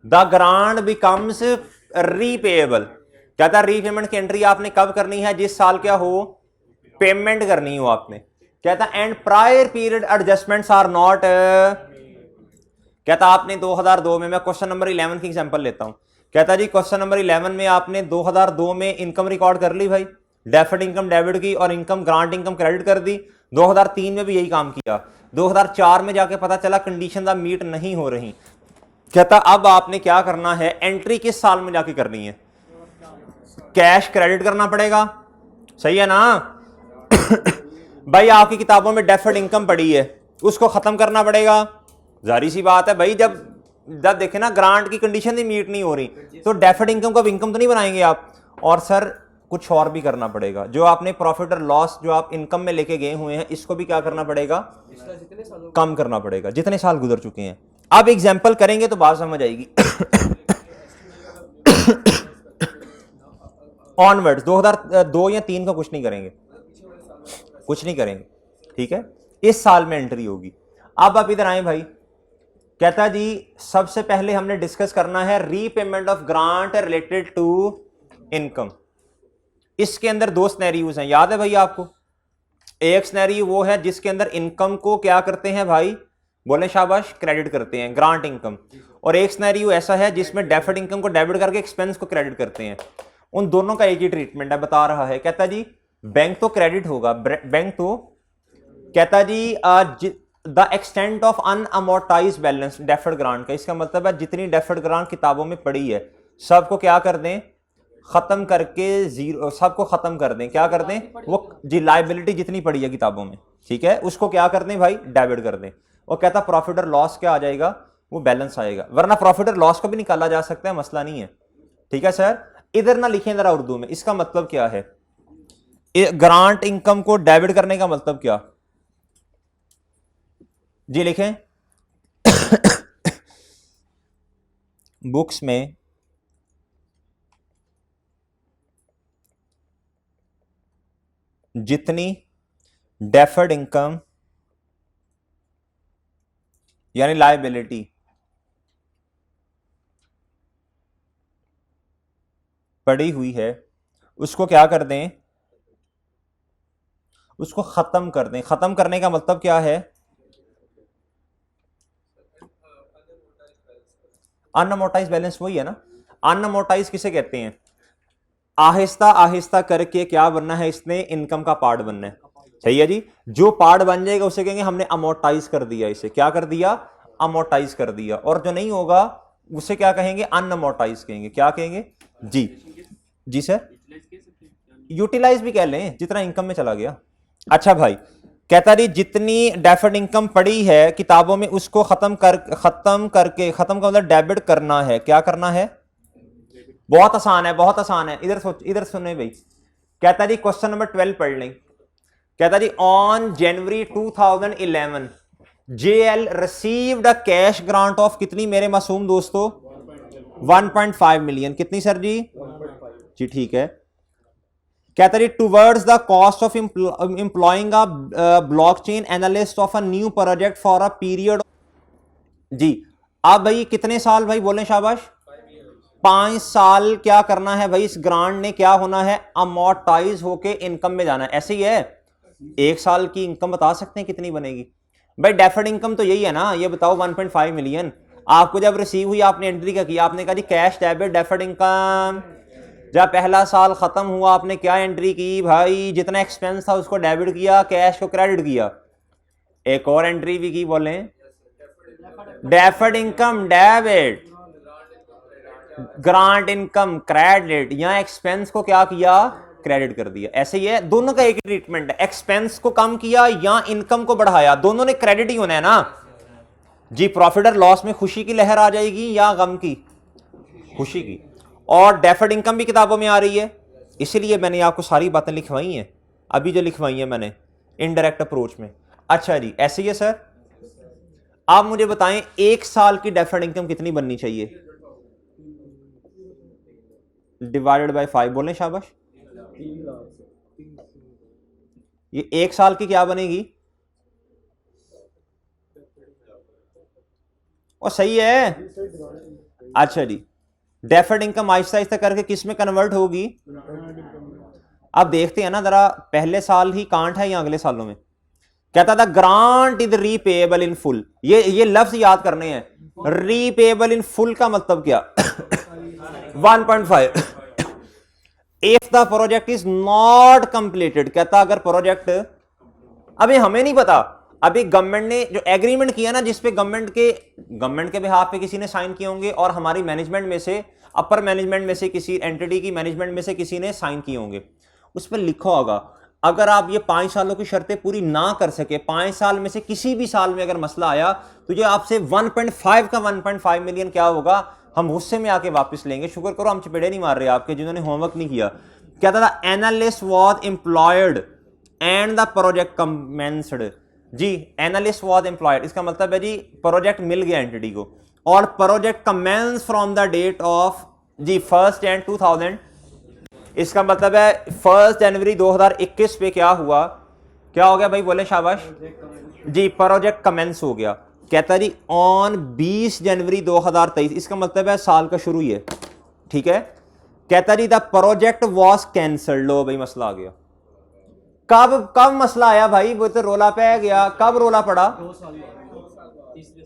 द ग्रांट बिकम्स रीपेएबल। कहता रीपेमेंट की एंट्री आपने कब करनी है? जिस साल क्या हो, पेमेंट करनी हो आपने। कहता and prior period adjustments are not. कहता आपने 2002 में, मैं क्वेश्चन नंबर 11 की एग्जांपल लेता हूं। कहता जी क्वेश्चन नंबर 11 में आपने 2002 में इनकम रिकॉर्ड कर ली भाई, डेफर्ड इनकम डेबिट की और इनकम ग्रांट इनकम क्रेडिट कर दी। 2003 में भी यही काम किया। 2004 में जाके पता चला कंडीशन दा मीट नहीं हो रही। कहता अब आपने क्या करना है? एंट्री किस साल में जाके करनी है? कैश क्रेडिट करना पड़ेगा। सही है ना भाई? आपकी किताबों में डेफर्ड इनकम पड़ी है, उसको खत्म करना पड़ेगा। जारी सी बात है भाई, जब देखे ना ग्रांट की कंडीशन ही मीट नहीं हो रही तो डेफर्ड इनकम को इनकम तो नहीं बनाएंगे आप। और सर कुछ और भी करना पड़ेगा, जो आपने प्रॉफिट और लॉस जो आप इनकम में लेके गए हुए हैं इसको भी क्या करना पड़ेगा? कम करना पड़ेगा, जितने साल गुजर चुके हैं। अब एग्जाम्पल करेंगे तो बात समझ आएगी। ऑनवर्ड्स 2002 या 3 का कुछ नहीं करेंगे, कुछ नहीं करेंगे। ठीक है, इस साल में एंट्री होगी। अब आप इधर आए भाई। कहता जी सबसे पहले हमने डिस्कस करना है repayment of grant related to income. इसके अंदर 2 सिनेरियोज हैं, याद है भाई आपको? एक सिनेरियो वो है जिसके अंदर इनकम को क्या करते हैं भाई? बोले शाबाश, क्रेडिट करते हैं, ग्रांट इनकम। और एक सिनेरियो ऐसा है जिसमें डेफर्ड इनकम को डेबिट करके एक्सपेंस को क्रेडिट करते हैं। उन दोनों का एक ही ट्रीटमेंट है, बता रहा है। कहता जी बैंक तो क्रेडिट होगा, बैंक तो कहता जी the extent of unamortised balance deferred grant का। इसका मतलब है जितनी डेफर्ड ग्रांट किताबों में पड़ी है सबको क्या कर दें? खत्म करके जीरो, सबको खत्म कर दें। क्या कर दें? वो जी लायबिलिटी जितनी पड़ी है किताबों में, ठीक है, उसको क्या कर दें भाई? डेबिट कर दें। और कहता प्रॉफिट और लॉस क्या आ जाएगा? वो बैलेंस आएगा। वरना प्रॉफिट और लॉस को भी निकाला जा सकता है, मसला नहीं है। ठीक है सर? इधर ना लिखें जरा उर्दू में, इसका मतलब क्या है? ग्रांट इनकम को डेबिट करने का मतलब क्या जी? लिखें बुक्स में जितनी डेफर्ड इनकम यानी लायबिलिटी पड़ी हुई है उसको क्या कर दें? उसको खत्म कर दें। खत्म करने का मतलब क्या है? अनअमोर्टाइज बैलेंस वही है ना। अनअमोर्टाइज किसे कहते हैं? आहिस्ता आहिस्ता करके क्या बनना है? इसने इनकम का पार्ट बनना है। सही है जी? जो पार्ट बन जाएगा उसे कहेंगे हमने अमोर्टाइज कर दिया। इसे क्या कर दिया? अमोर्टाइज कर दिया। और जो नहीं होगा उसे क्या कहेंगे? अनअमोर्टाइज कहेंगे। क्या कहेंगे जी? जी सर, यूटिलाइज भी कह लें, जितना इनकम में चला गया। अच्छा भाई, कहता जी जितनी डेफर्ड इनकम पड़ी है किताबों में उसको खत्म का मतलब डेबिट करना है। क्या करना है? बहुत आसान है, बहुत आसान है। इधर सुने भाई। कहता जी क्वेश्चन नंबर 12 पढ़ लें। कहता जी on January 2011 JL received a cash grant of कितनी मेरे मासूम दोस्तों? 1.5 मिलियन। कितनी सर जी? जी ठीक है। कहता जी towards the cost of employing a blockchain analyst of a new project for a period. जी अब भाई कितने साल भाई बोलें शाबाश? 5 साल। क्या करना है भाई? इस ग्रांट ने क्या होना है? अमोर्टाइज होके इनकम में जाना है। ऐसे ही है। 1 साल की इनकम बता सकते हैं कितनी बनेगी भाई? डेफर्ड इनकम तो यही है ना। ये बताओ 1.5 मिलियन आपको जब रिसीव हुई, आपने एंट्री क्या किया? आपने कहा जी कैश डेबिट डेफर्ड इनकम। जब पहला साल खत्म हुआ आपने क्या एंट्री की भाई? जितना एक्सपेंस था उसको डेबिट किया, कैश को क्रेडिट किया। एक और एंट्री भी की, बोले deferred income debit, grant income credit. यहां एक्सपेंस को क्या किया? क्रेडिट कर दिया। ऐसे ही है, दोनों का एक ट्रीटमेंट है। एक्सपेंस को कम किया या इनकम को बढ़ाया, दोनों ने क्रेडिट ही होना है ना जी। प्रॉफिट और लॉस में खुशी की लहर आ जाएगी या गम की? खुशी की। और डेफर्ड इनकम भी किताबों में आ रही है, इसीलिए मैंने आपको सारी बातें लिखवाई हैं अभी जो लिखवाई हैं मैंने इनडायरेक्ट अप्रोच में। अच्छा जी ऐसे ही है सर। आप मुझे बताएं 1 साल की डेफर्ड इनकम कितनी बननी चाहिए? डिवाइडेड बाय 5 बोलें शाबाश। ये 1 साल की क्या बनेगी? और सही है। अच्छा जी डेफर्ड इनकम आहिस्ता आहिस्ता करके किस में कन्वर्ट होगी? अब देखते हैं ना जरा, पहले साल ही कांट है या अगले सालों में? कहता था grant is repayable in full. ये लफ्ज याद करने हैं। रीपेएबल इन फुल का मतलब क्या? 1.5। If the project is not completed, कहता अगर प्रोजेक्ट, अभी हमें नहीं पता, अभी गवर्नमेंट ने जो एग्रीमेंट किया ना, जिसपे गवर्नमेंट के बिहाफ पे किसी ने साइन किए होंगे और हमारी मैनेजमेंट में से, अपर मैनेजमेंट में से किसी एंटिटी की मैनेजमेंट में से किसी ने साइन किए होंगे, उस पर लिखा होगा अगर आप ये 5 सालों की शर्तें पूरी ना कर सके, 5 साल में से किसी भी साल में अगर मसला आया तो ये आपसे 1.5 का 1.5 मिलियन क्या होगा, हम गुस्से में आके वापस लेंगे। शुक्र करो हम चपेड़े नहीं मार रहे आपके जिन्होंने होमवर्क नहीं किया। कहता था analyst was employed and the project commenced. जी एनालिस्ट वॉज एम्प्लॉयड, इसका मतलब है जी प्रोजेक्ट मिल गया एंटिटी को, और project commence from the date of जी 1 जनवरी 2000। इसका मतलब है 1 जनवरी 2021 पे क्या हुआ? क्या हो गया भाई? बोले शाबाश जी। प्रोजेक्ट कमेंस हो गया। कहता जी ऑन 20 जनवरी 2023, इसका मतलब है साल का शुरू ही है, ठीक है। कहता जी द प्रोजेक्ट वॉज कैंसल्ड। लो भाई मसला आ गया। कब मसला आया भाई? वो तो रोला पे गया। कब रोला पड़ा?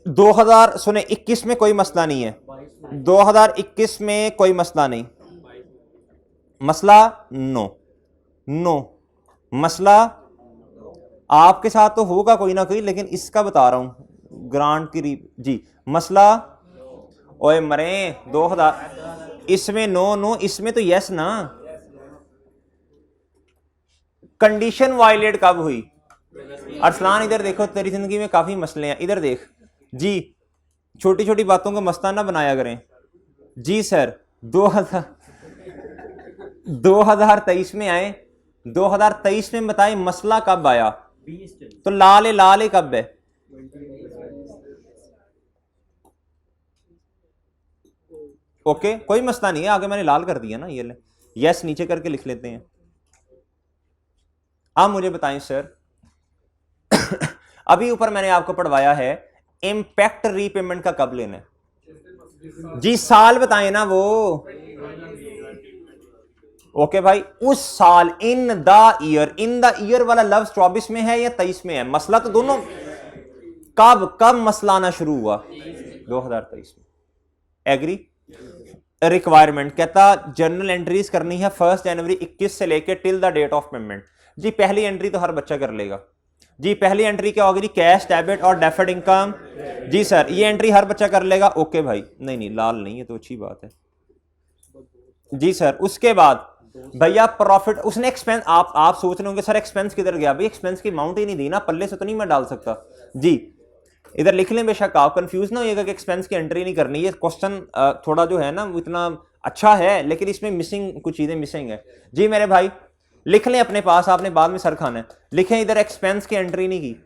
2000 सुने 21 में कोई मसला नहीं है, 2021 में कोई मसला नहीं। मसला नो मसला आपके साथ तो होगा कोई ना कोई, लेकिन इसका बता रहा हूं ग्रांट की जी। मसला ओए मरे 2000, इसमें नो, इसमें तो यस ना। कंडीशन वायलेट कब हुई? अरसलान इधर देखो, तेरी जिंदगी में काफी मसले हैं, इधर देख जी। छोटी छोटी बातों को मस्ताना ना बनाया करें जी। सर 2023 में आए, 2023 में बताए मसला कब आया? तो लाल कब है? ओके कोई मसला नहीं है, आगे मैंने लाल कर दिया ना, ये ले यस नीचे करके लिख लेते हैं। अब मुझे बताएं सर अभी ऊपर मैंने आपको पढ़वाया है इंपैक्ट रीपेमेंट का कब लेना है जी। साल बताएं ना वो। ओके भाई उस साल, इन द ईयर वाला लफ्ज 24 में है या 23 में है? मसला तो दोनों। कब मसला आना शुरू हुआ? 2023 में। एग्री? रिक्वायरमेंट कहता जर्नल एंट्रीज करनी है 1 जनवरी 21 से लेके till the date of payment. जी पहली एंट्री तो हर बच्चा कर लेगा जी। पहली एंट्री क्या होगी? कैश डेबिट और डेफर्ड इनकम। जी सर ये एंट्री हर बच्चा कर लेगा। ओके भाई नहीं लाल नहीं है तो अच्छी बात है जी सर। उसके बाद भैया प्रॉफिट उसने एक्सपेंस, आप सोच रहे होंगे सर एक्सपेंस किधर गया, भाई एक्सपेंस की अमाउंट ही नहीं दी ना, पल्ले से तो नहीं मैं डाल सकता जी। इधर लिख लें, बेशक आप कंफ्यूज ना होइएगा कि एक्सपेंस की एंट्री नहीं करनी। ये क्वेश्चन थोड़ा जो है ना वो इतना अच्छा है, लेकिन इसमें मिसिंग कुछ चीजें मिसिंग है जी मेरे भाई। लिख लें अपने पास, आपने बाद में सर खाना है। लिखें इधर एक्सपेंस की एंट्री नहीं की,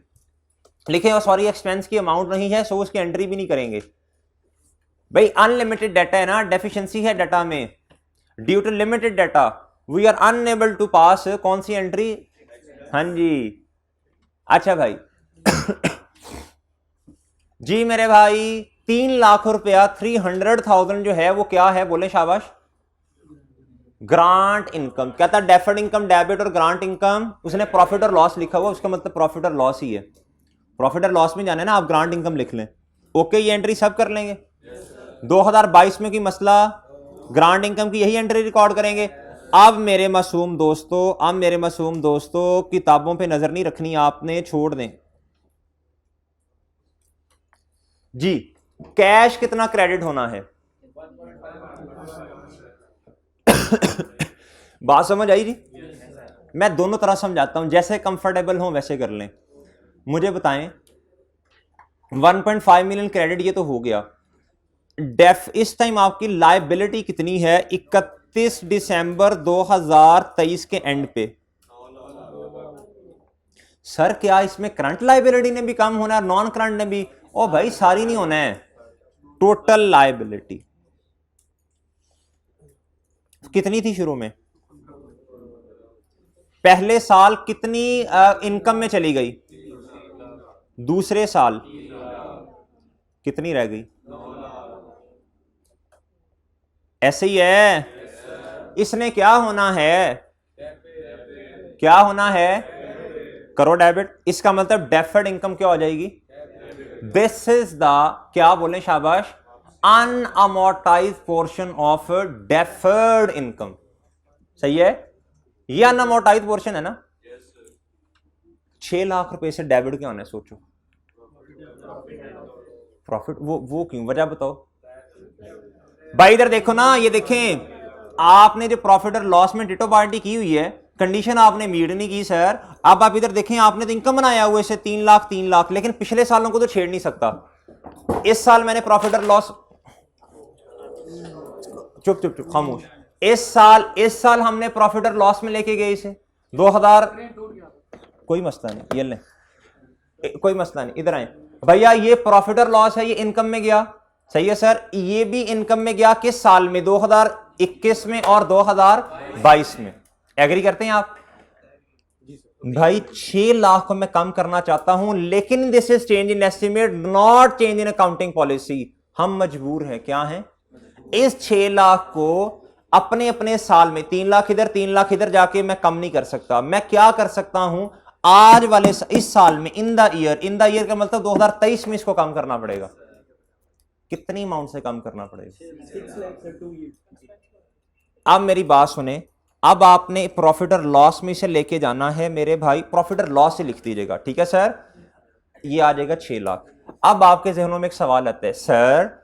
लिखें सॉरी एक्सपेंस की अमाउंट नहीं है, सो उसकी एंट्री भी नहीं करेंगे। भाई अनलिमिटेड डाटा है ना, डेफिशिएंसी है डाटा में, due to limited data we are unable to pass कौन सी एंट्री, हाँ जी। अच्छा भाई जी मेरे भाई 3 लाख रुपया 300,000 जो है वो क्या है, बोले शाबाश, ग्रांट इनकम। क्या था, डेफर्ड इनकम डेबिट और ग्रांट इनकम, उसने प्रॉफिट और लॉस लिखा हुआ, उसका मतलब प्रॉफिट और लॉस ही है। प्रॉफिट और लॉस में जाने ना आप ग्रांट इनकम लिख लें, ओके ये एंट्री सब कर लेंगे। 2022 में की मसला ग्रांट इनकम की यही एंट्री रिकॉर्ड करेंगे। अब मेरे मासूम दोस्तों किताबों पे नजर नहीं रखनी आपने, छोड़ दें जी। कैश कितना क्रेडिट होना है बात समझ आई जी। मैं दोनों तरह समझाता हूं, जैसे कंफर्टेबल हो वैसे कर लें। मुझे बताएं 1.5 मिलियन क्रेडिट ये तो हो गया। डेफ इस टाइम आपकी लायबिलिटी कितनी है 31 दिसंबर 2023 के एंड पे। सर क्या इसमें करंट लायबिलिटी ने भी कम होना है, नॉन करंट ने भी? ओ भाई सारी नहीं होना है, टोटल लायबिलिटी कितनी थी शुरू में, पहले साल कितनी इनकम में चली गई, दूसरे साल कितनी रह गई, ऐसे ही है। इसने क्या होना है, करो डेबिट, इसका मतलब डेफर्ड इनकम क्या हो जाएगी, दिस इज द क्या बोले शाबाश, अनअमोर्टाइज्ड पोर्शन ऑफ डेफर्ड इनकम। सही है, ये अनअमोर्टाइज्ड पोर्शन है ना। 6 लाख रुपए से डेबिट क्या होना है, सोचो प्रॉफिट, वो क्यों, वजह बताओ भाई। इधर देखो ना, ये देखें आपने जो प्रॉफिट और लॉस में डिटो पार्टी की हुई है, कंडीशन आपने मीट नहीं की सर। अब आप इधर देखें, आपने तो इनकम बनाया हुआ इसे 3 लाख, लेकिन पिछले सालों को तो छेड़ नहीं सकता। इस साल मैंने प्रॉफिट और लॉस, चुप खामोश, इस साल हमने प्रॉफिट और लॉस में लेके गए इसे 2000, कोई मसला नहीं, ये ले कोई मसला नहीं, इधर आए भैया। ये प्रॉफिट और लॉस है, ये इनकम में गया, सही है सर। ये भी इनकम में गया किस साल में, 2021 में और 2022 में। एग्री करते हैं आप भाई? 6 लाख को मैं कम करना चाहता हूं, लेकिन this is change in estimate, not change in accounting policy. हम मजबूर हैं, क्या है, इस 6 लाख को अपने अपने साल में 3 लाख इधर जाके मैं कम नहीं कर सकता। मैं क्या कर सकता हूं, आज वाले इस साल में, इन द ईयर का मतलब 2023 में इसको कम करना पड़ेगा। कितनी अमाउंट से कम करना पड़ेगा? अब मेरी बात सुने, अब आपने प्रॉफिट और लॉस में इसे लेके जाना है मेरे भाई, प्रॉफिट और लॉस से लिख दीजिएगा, ठीक है सर। ये आ जाएगा 6 लाख। अब आपके जहनों में एक सवाल आता है, सर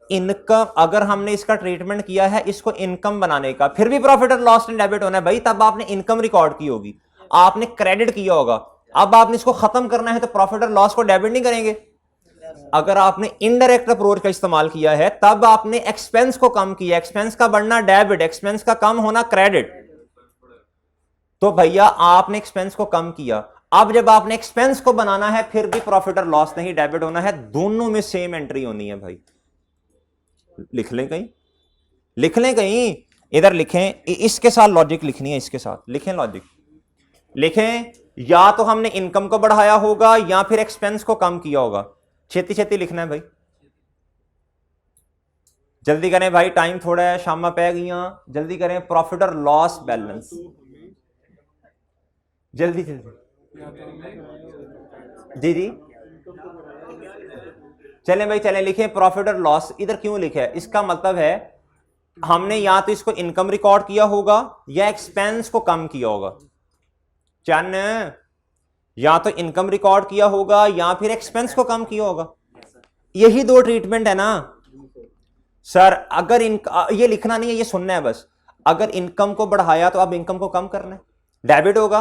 इनकम अगर हमने इसका ट्रीटमेंट किया है इसको इनकम बनाने का, फिर भी प्रॉफिट और लॉस में डेबिट होना है भाई। तब आपने इनकम रिकॉर्ड की होगी, आपने क्रेडिट किया होगा। अब आपने इसको खत्म करना है तो प्रॉफिट और लॉस को डेबिट नहीं करेंगे। अगर आपने इनडायरेक्ट अप्रोच का इस्तेमाल किया है तब आपने एक्सपेंस को कम किया, एक्सपेंस का बढ़ना डेबिट, एक्सपेंस का कम होना क्रेडिट। तो भैया आपने एक्सपेंस को कम किया, अब जब आपने एक्सपेंस को बनाना है फिर भी प्रॉफिट और लॉस नहीं डेबिट होना है, दोनों में सेम एंट्री होनी है भाई। लिख लें कहीं, इधर लिखें, इसके साथ लॉजिक लिखनी है, इसके साथ लिखें लॉजिक, लिखें या तो हमने इनकम को बढ़ाया होगा या फिर एक्सपेंस को कम किया होगा। छेती लिखना है भाई, जल्दी करें भाई, टाइम थोड़ा है, शामा पै गई, जल्दी करें। प्रॉफिट और लॉस बैलेंस, जल्दी जी चलें भाई चलें, लिखें प्रॉफिट और लॉस। इधर क्यों लिखा है, इसका मतलब है हमने या तो इसको इनकम रिकॉर्ड किया होगा या एक्सपेंस को कम किया होगा। या तो इनकम रिकॉर्ड किया होगा या फिर एक्सपेंस को कम किया होगा, यही 2 ट्रीटमेंट है ना सर। अगर ये लिखना नहीं है, ये सुनना है बस। अगर इनकम को बढ़ाया तो अब इनकम को कम करना है, डेबिट होगा।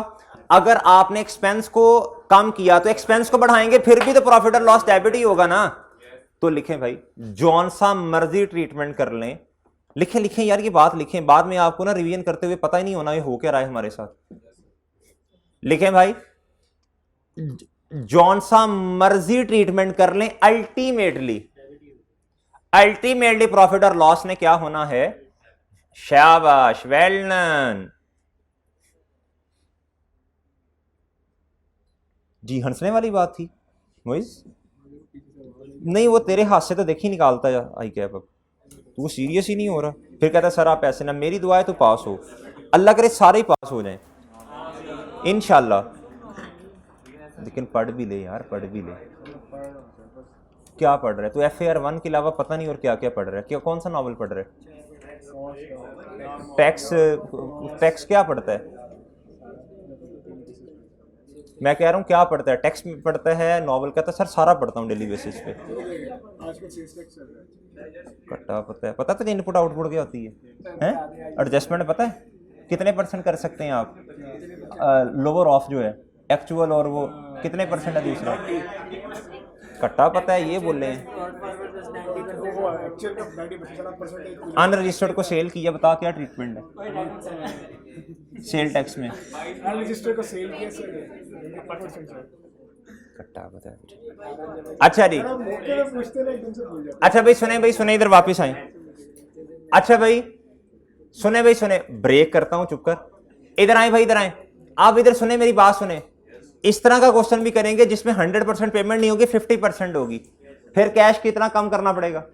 अगर आपने एक्सपेंस को कम किया तो एक्सपेंस को बढ़ाएंगे, फिर भी तो प्रॉफिट और लॉस डेबिट ही होगा ना। तो लिखें भाई, जौन सा मर्जी ट्रीटमेंट कर लें, लिखें लिखें यार, ये बात लिखें, बाद में आपको ना रिवीजन करते हुए पता ही नहीं होना ये हो क्या रहा है हमारे साथ। लिखें भाई, जौन सा मर्जी ट्रीटमेंट कर लें, अल्टीमेटली प्रॉफिट और लॉस ने क्या होना है, शाबाश, वेल डन जी। हंसने वाली बात थी मोइज, नहीं वो तेरे हाथ से तो देखी निकालता है आई कैप, अब तू सीरियस ही नहीं हो रहा, फिर कहता सर आप ऐसे ना, मेरी दुआ है तो पास हो, अल्लाह करे सारे ही पास हो जाएं इंशाल्लाह। लेकिन पढ़ भी ले यार, पढ़ भी ले। क्या पढ़ रहा है तू? FAR 1 के अलावा पता नहीं और क्या क्या पढ़ रहा है, क्या कौन सा नॉवल पढ़ रहा है? टैक्स क्या पढ़ता है? मैं कह रहा हूँ क्या पढ़ता है, टेक्स्ट में पढ़ता है, नॉवल कहता है सर सारा पढ़ता हूँ डेली बेसिस पे। कट्टा पता तो इनपुट आउटपुट क्या होती है? एडजस्टमेंट पता है कितने % कर सकते हैं आप? लोअर ऑफ जो है एक्चुअल, और वो कितने % है दूसरा? कट्टा पता है, ये बोल रहे हैं। अनरजिस्टर्ड को सेल किया, बता क्या ट्रीटमेंट है सेल टैक्स में? अनरजिस्टर्ड को सेल किया सर, कट्टा पता है। अच्छा जी, अच्छा भाई सुने, भाई सुने, इधर वापस आए। अच्छा भाई सुने, भाई सुने, ब्रेक करता हूं, चुप कर, इधर आए भाई, इधर आए आप, इधर सुने मेरी बात सुने। इस तरह का क्वेश्चन भी करेंगे जिसमें 100% पेमेंट नहीं होगी, 50% होगी, फिर कैश कितना कम करना पड़ेगा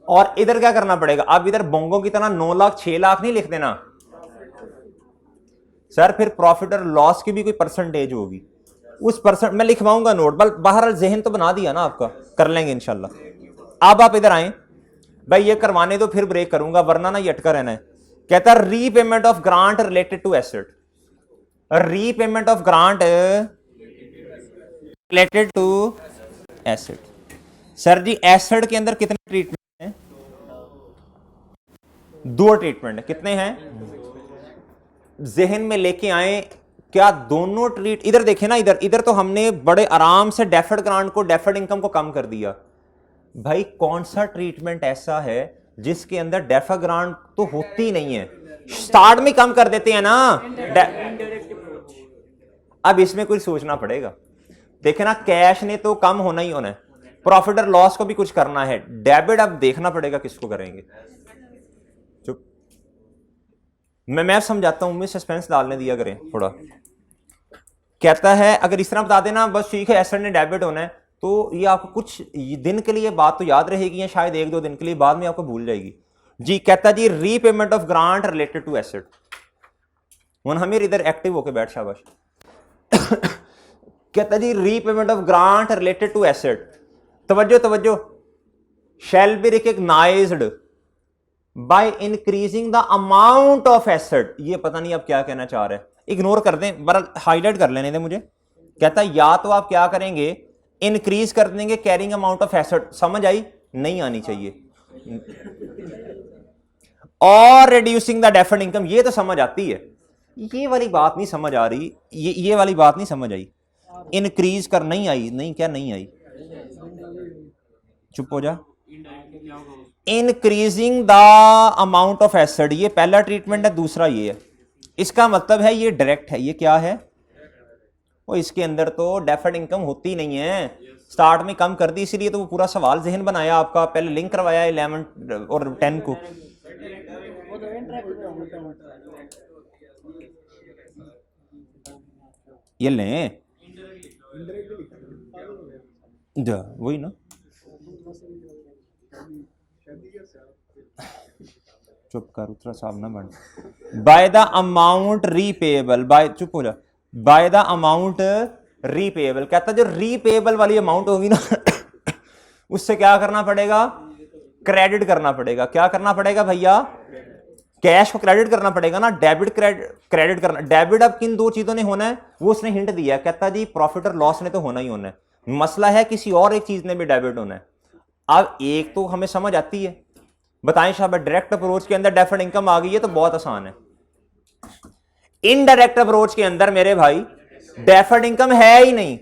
और इधर क्या करना पड़ेगा? अब इधर बोंगो की तरह 9 लाख 6 लाख नहीं लिख देना सर, फिर प्रॉफिट और लॉस की भी कोई परसेंटेज होगी, उस परसेंट मैं लिखवाऊंगा नोट, बाहर जहन तो बना दिया ना आपका, कर लेंगे इंशाल्लाह। अब आप इधर आए भाई, ये करवाने दो फिर ब्रेक करूंगा, वरना ना ये अटका रहना है। कहता है repayment of grant related to asset, repayment of grant related to asset. Sir जी एसेट के अंदर कितने ट्रीटमेंट हैं? 2 ट्रीटमेंट है, कितने हैं? जहन में लेके आए, क्या दोनों ट्रीट, इधर देखें ना, इधर तो हमने बड़े आराम से डेफर्ड ग्रांट को, डेफर्ड इनकम को कम कर दिया। भाई कौन सा ट्रीटमेंट ऐसा है जिसके अंदर डेफर्ड ग्रांट तो होती नहीं है, स्टार्ट में कम कर देते हैं ना। अब इसमें कुछ सोचना पड़ेगा, देखे ना, कैश ने तो कम होना ही होना है, प्रॉफिट और लॉस को भी कुछ करना है, डेबिट अब देखना पड़ेगा किसको करेंगे। चुप, मैं समझाता हूं, मैं सस्पेंस डालने दिया करें थोड़ा। कहता है अगर इस तरह बता देना बस ठीक है एसेट ने डेबिट होना है, तो ये आपको कुछ दिन के लिए बात तो याद रहेगी, या शायद 1-2 दिन के लिए, बाद में आपको भूल जाएगी जी। कहता जी repayment of grant related to asset. हमें इधर एक्टिव होके बैठ, शाबाश। कहता जी repayment of grant related to asset, तवज्जो, shall be recognised by increasing the amount of asset. ये पता नहीं आप क्या कहना चाह रहे हैं, इग्नोर कर दें, बरल हाईलाइट कर लेने दें मुझे। कहता है या तो आप क्या करेंगे, इंक्रीज कर देंगे कैरिंग अमाउंट ऑफ एसेट, समझ आई? नहीं आनी चाहिए। और रिड्यूसिंग द डेफर्ड इनकम, ये तो समझ आती है, ये वाली बात नहीं समझ आ रही, ये वाली बात नहीं समझ आई। इंक्रीज कर नहीं आई, नहीं क्या नहीं आई, चुप हो जा। Increasing the amount of asset, ये पहला ट्रीटमेंट है, दूसरा ये है। इसका मतलब है ये डायरेक्ट है, ये क्या है, वो इसके अंदर तो डेफर्ड इनकम होती नहीं है, स्टार्ट में कम कर दी, इसीलिए तो वो पूरा सवाल जहन बनाया आपका, पहले लिंक करवाया 11 और 10 को। ये लें वही ना, चुप कर, उतरा साहब ना बन। By the amount repayable, bye, चुप हो जा, बाय द अमाउंट रीपेएबल। कहता जो रीपेएबल वाली अमाउंट होगी ना उससे क्या करना पड़ेगा, क्रेडिट करना पड़ेगा। क्या करना पड़ेगा भैया, कैश को क्रेडिट करना पड़ेगा ना, डेबिट क्रेडिट करना। डेबिट अब किन 2 चीजों ने होना है, वो उसने हिंट दिया। कहता जी प्रॉफिट और लॉस ने तो होना ही होना है, मसला है किसी और एक चीज ने भी डेबिट होना है। अब एक तो हमें समझ आती है, बताएं शाबाश, डायरेक्ट अप्रोच के अंदर डेफर्ड इनकम आ गई है तो बहुत आसान है। इनडायरेक्ट अप्रोच के अंदर मेरे भाई डेफर्ड इनकम है ही नहीं।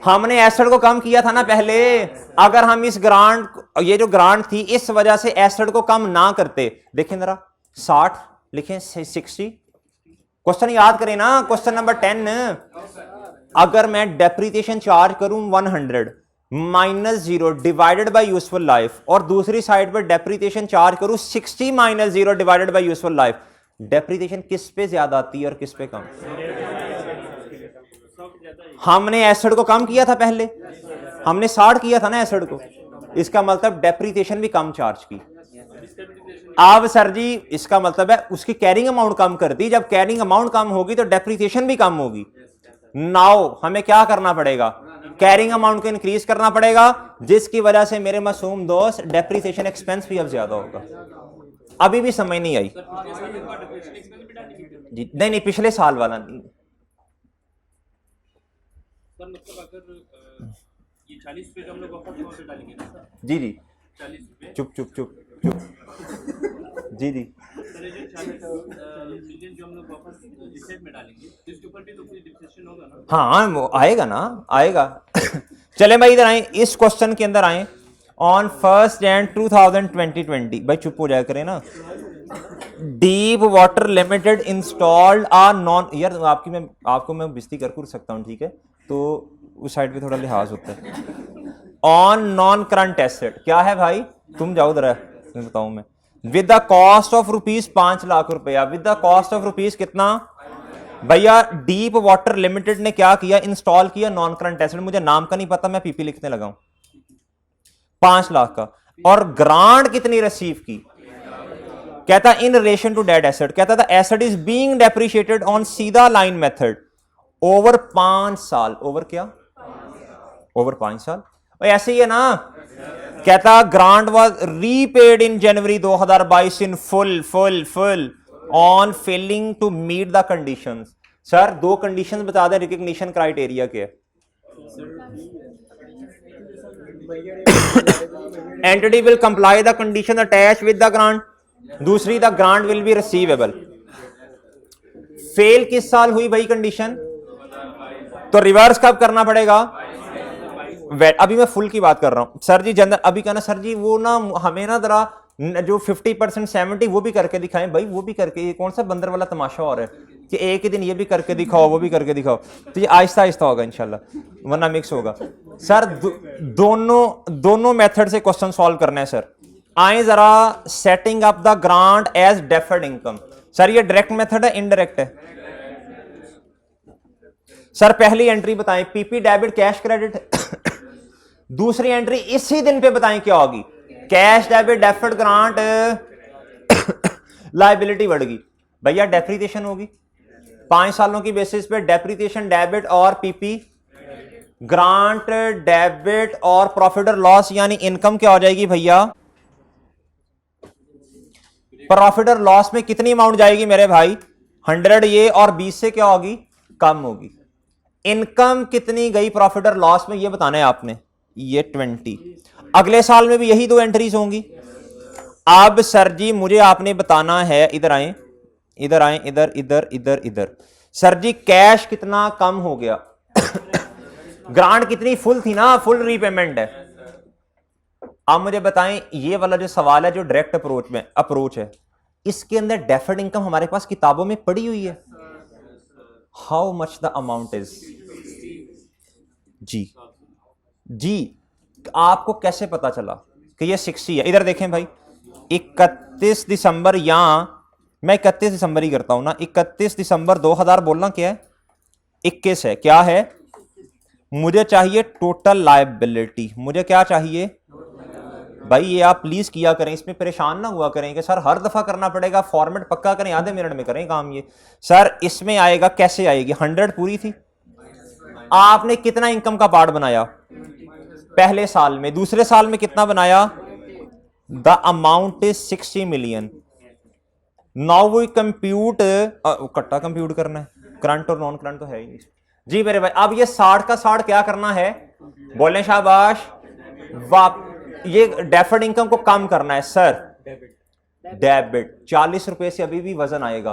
हमने एसेट को कम किया था ना पहले। अगर हम इस ग्रांट, ये जो ग्रांट थी, इस वजह से एसेट को कम ना करते, देखें जरा 60 लिखें 60। क्वेश्चन याद करें ना, क्वेश्चन नंबर 10। अगर मैं डेप्रिसिएशन चार्ज करूं 100 minus 0 divided by useful life, और दूसरी साइड पर डेप्रिसिएशन चार्ज करूं 60 minus 0 divided by useful life, depreciation किस पे ज्यादा आती है और किस पे कम? हमने एसेट को कम किया था पहले, हमने 60 किया था ना एसेट को, इसका मतलब डेप्रिसिएशन भी कम चार्ज की। अब सर जी इसका मतलब है उसकी कैरिंग अमाउंट कम कर दी। जब कैरिंग अमाउंट कम होगी तो डेप्रिसिएशन भी कम होगी। नाउ हमें क्या करना पड़ेगा? कैरिंग अमाउंट को इंक्रीज करना पड़ेगा, जिसकी वजह से मेरे मासूम दोस्त डेप्रिसिएशन एक्सपेंस भी अब ज्यादा होगा। अभी भी समझ नहीं आई जी? नहीं, पिछले साल वाला नहीं। सर मतलब अगर ये 40 पे हम लोग ऑफर कौन से डालेंगे ना सर? जी जी 40 पे चुप चुप चुप चुप जी जी सर, ये 40 मिलियन जो हम लोग ऑफर डिसाइड में डालेंगे, इसके ऊपर भी तो कोई डिस्कशन होगा ना? हाँ वो आएगा ना, आएगा। चले भाई इधर आए, इस क्वेश्चन के अंदर आए। ऑन 1 Jan 2020, भाई चुप हो जाया करे ना। डीप वाटर लिमिटेड इंस्टॉल्ड आ नॉन, यार आपको मैं बेइज्जती कर सकता हूँ, ठीक है? तो उस साइड पे थोड़ा लिहाज होता है। ऑन नॉन करंट एसेट क्या है भाई? तुम जाओ जरा, बताऊं मैं। With the cost of rupees 5 lakh रुपया, with the cost of rupees कितना भैया? डीप वाटर लिमिटेड ने क्या किया? इंस्टॉल किया नॉन करंट एसेट, मुझे नाम का नहीं पता, मैं पीपी लिखने लगा हूं। 5 लाख का। और ग्रांट कितनी रिसीव की? कहता in relation to that asset, कहता था asset is being depreciated on सीधा लाइन मेथड ओवर 5 साल। ओवर क्या? ओवर 5 साल। ऐसे ही है ना। कहता grant was repaid in January 2022 in full on failing to meet the conditions. Sir 2 conditions बता दें रिकग्निशन क्राइटेरिया के। Entity will comply the condition attach with the grant, दूसरी the grant will be receivable. Fail किस साल हुई भाई condition? तो reverse कब करना पड़ेगा? अभी मैं फुल की बात कर रहा हूं सर जी। जनरल अभी कहना सर जी वो ना हमें ना जरा जो 50% 70 वो भी करके दिखाएं भाई, वो भी करके। ये कौन सा बंदर वाला तमाशा हो रहा है कि एक ही दिन ये भी करके दिखाओ वो भी करके दिखाओ? तो ये आहिस्ता आहिस्ता होगा इंशाल्लाह, वरना मिक्स होगा। सर दोनों मेथड से क्वेश्चन सॉल्व करना है सर। आए जरा, setting up the grant as deferred income. Sir ये डायरेक्ट मेथड है इनडायरेक्ट है? सर पहली एंट्री बताएं, पीपी डेबिट कैश क्रेडिट। दूसरी एंट्री इसी दिन पे बताएं क्या होगी? Cash debit deferred grant liability बढ़ेगी भैया, डेप्रिसिएशन होगी 5 सालों की बेसिस पे। डेप्रिसिएशन डेबिट और पीपी ग्रांट डेबिट और प्रॉफिट और लॉस यानी इनकम क्या हो जाएगी भैया? प्रॉफिट और लॉस में कितनी अमाउंट जाएगी मेरे भाई? 100 ये, और 20 से क्या होगी? कम होगी। इनकम कितनी गई प्रॉफिट और लॉस में ये बताना है आपने, ये 20। अगले साल में भी यही 2 एंट्रीज होंगी। अब सर जी मुझे आपने बताना है, इधर आए इधर आए, इधर इधर इधर इधर। सर जी कैश कितना कम हो गया? ग्रांट कितनी फुल थी ना, फुल रीपेमेंट है। अब मुझे बताएं ये वाला जो सवाल है जो डायरेक्ट अप्रोच है, इसके अंदर डेफर्ड इनकम हमारे पास किताबों में पड़ी हुई है। How much the amount is? जी आपको कैसे पता चला कि ये 60 है? इधर देखें भाई, 31 दिसंबर, यहां मैं 31 दिसंबर ही करता हूं ना। 31 दिसंबर 2000 बोलना क्या है? 21 है। क्या है? मुझे चाहिए टोटल लायबिलिटी। मुझे क्या चाहिए भाई? ये आप प्लीज किया करें, इसमें परेशान ना हुआ करें कि सर हर दफा करना पड़ेगा। फॉर्मेट पक्का करें, आधे मिनट में करें काम ये। सर इसमें आएगा, कैसे आएगी? 100 पूरी थी। आपने कितना इनकम का पार्ट बनाया पहले साल में? दूसरे साल में कितना बनाया? The amount is 60 million. Now we compute, कट्टा कंप्यूट करना है, करंट और नॉन करंट तो है ही नहीं जी मेरे भाई। अब ये 60 का 60 क्या करना है? बोलें शाबाश। ये डेफर्ड इनकम को कम करना है सर, डेबिट 40 रुपए से अभी भी वजन आएगा।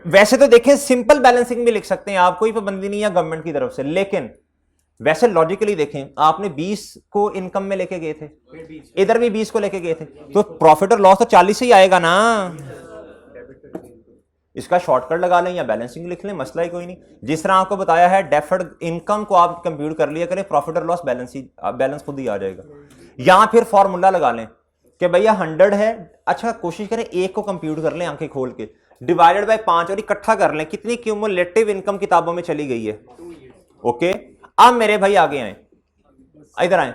वैसे तो देखें सिंपल बैलेंसिंग भी लिख सकते हैं आप, कोई पाबंदी नहीं है गवर्नमेंट की तरफ से, लेकिन वैसे लॉजिकली देखें आपने 20 को इनकम में लेके गए थे, इधर भी 20 को लेके गए थे, तो प्रॉफिट और लॉस तो 40 ही आएगा ना। इसका शॉर्टकट लगा लें या बैलेंसिंग लिख लें, मसला ही कोई नहीं। जिस तरह आपको बताया है डेफर्ड इनकम को आप कंप्यूट कर लिया करें, प्रॉफिट और लॉस बैलेंस खुद ही आ जाएगा। या फिर फॉर्मूला लगा लें कि भैया 100 है, अच्छा कोशिश करें एक को कंप्यूट कर लें आंखें खोल के, डिवाइडेड बाय 5 और इकट्ठा कर लें कितनी क्यूमुलेटिव इनकम किताबों में चली गई है। ओके, अब मेरे भाई आगे आए, इधर आए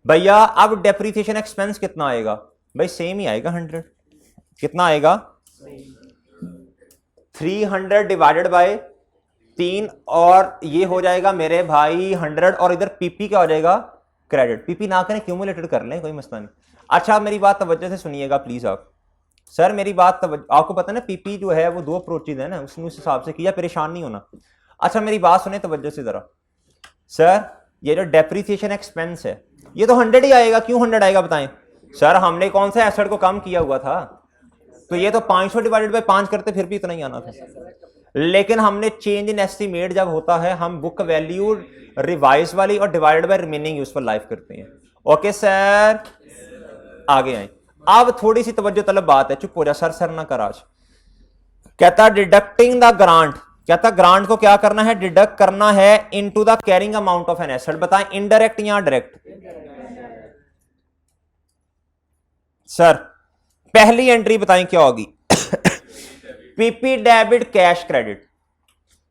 भैया। अब डेप्रिसिएशन एक्सपेंस कितना आएगा भाई? सेम ही आएगा 100। कितना आएगा? 300 डिवाइडेड बाय 3 और ये हो जाएगा मेरे भाई 100, और इधर पीपी क्या हो जाएगा? क्रेडिट। पीपी ना करें क्यूमुलेटेड कर लें, कोई मसला नहीं। अच्छा मेरी बात तवज्जो से सुनिएगा प्लीज आप सर, मेरी बात आपको पता है ना पीपी जो है वो 2 अप्रोचेज है ना, उसने उस हिसाब से किया, परेशान नहीं होना। अच्छा मेरी बात सुने तवज्जो से जरा सर, ये जो डेप्रिसिएशन एक्सपेंस है ये तो 100 ही आएगा। क्यों 100 आएगा बताएं सर? हमने कौन सा एसेट को कम किया हुआ था? तो ये तो 500 डिवाइडेड बाय 5 करते फिर भी इतना ही आना था, लेकिन हमने चेंज इन एस्टीमेट जब होता है हम बुक वैल्यू रिवाइज वाली और divided by remaining useful life करते हैं। ओके सर, आगे आए। अब थोड़ी सी तवज्जो तलब बात है, चुप हो जा सर, सर ना कर आज। कहता डिडक्टिंग द ग्रांट, कहता ग्रांट को क्या करना है? डिडक्ट करना है into the carrying amount of an asset. बताएं इनडायरेक्ट या डायरेक्ट? सर पहली एंट्री बताएं क्या होगी? PP debit cash credit.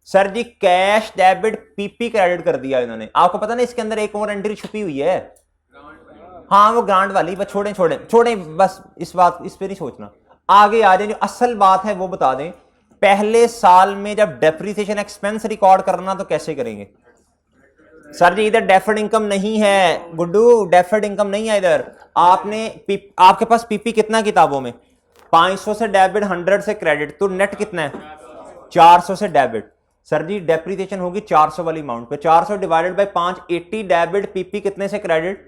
Sir जी कैश डेबिट पीपी क्रेडिट कर दिया इन्होंने। आपको पता ना इसके अंदर एक और एंट्री छुपी हुई है, हाँ वो ग्रांट वाली, बस छोड़ें छोड़ें छोड़ें, बस इस पे नहीं सोचना। आगे आ जाए, जो असल बात है वो बता दें। पहले साल में जब डेप्रिसिएशन एक्सपेंस रिकॉर्ड करना तो कैसे करेंगे? सर जी इधर डेफर्ड इनकम नहीं है गुड्डू, डेफर्ड इनकम नहीं है इधर। आपके पास पीपी कितना किताबों में? 500 से डेबिट, 100 से क्रेडिट, तो नेट कितना है? 400 से डेबिट। सर जी डेप्रिसिएशन होगी 400 वाली अमाउंट पे, 400 डिवाइडेड बाय 5, 80 डेबिट, पीपी कितने से क्रेडिट?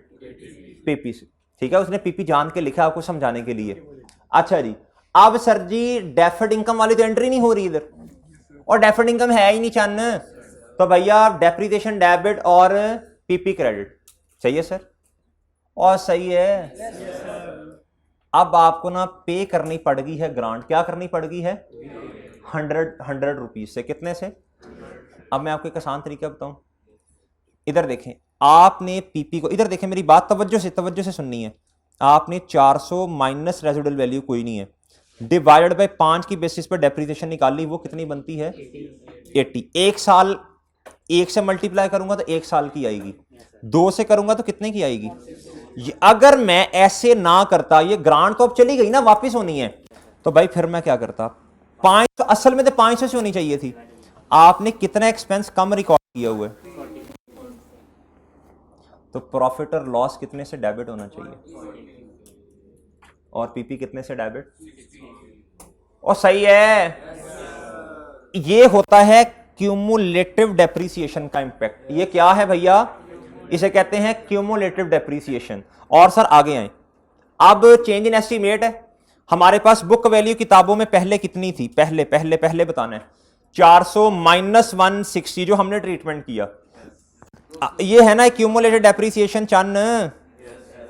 पीपी से। ठीक है, उसने पीपी जान के लिखा आपको समझाने के लिए। अच्छा जी, अब सर जी डेफर्ड इनकम वाली तो एंट्री नहीं हो रही इधर, और डेफर्ड इनकम है ही नहीं चन्न, तो भैया डेप्रिसिएशन डेबिट और पीपी क्रेडिट। सही है सर? और सही है। अब आपको ना पे करनी पड़गी है ग्रांट। क्या करनी पड़गी है? 100 रुपीज से। कितने से? अब मैं आपको एक आसान तरीका बताऊं, इधर देखें, आपने पीपी को, इधर देखें मेरी बात तवज्जो से सुननी है। आपने 400 माइनस रेजिडुअल वैल्यू कोई नहीं है, डिवाइडेड बाय 5 की बेसिस पर डेप्रिसिएशन निकाली, वो कितनी बनती है? 80। एक साल 1 से मल्टीप्लाई करूंगा तो 1 साल की आएगी, 2 से करूंगा तो कितने की आएगी? अगर मैं ऐसे ना करता, ये ग्रांट तो अब चली गई ना, वापस होनी है, तो भाई फिर मैं क्या करता? 5 तो असल में तो 500 से होनी चाहिए थी। आपने कितना एक्सपेंस कम रिकॉर्ड किया हुआ है, तो प्रॉफिट और लॉस कितने से डेबिट होना चाहिए, और पीपी कितने से डेबिट? और सही है, ये होता है क्यूमुलेटिव डेप्रिसिएशन का इंपैक्ट। ये क्या है भैया? इसे कहते हैं क्यूमुलेटिव डेप्रिसिएशन। और सर आगे आए, अब चेंज इन एस्टीमेट है हमारे पास। बुक वैल्यू किताबों में पहले कितनी थी? पहले बताना है 400 माइनस 160 जो हमने ट्रीटमेंट किया, ये है ना क्यूमुलेटेड डेप्रिसिएशन चन्न,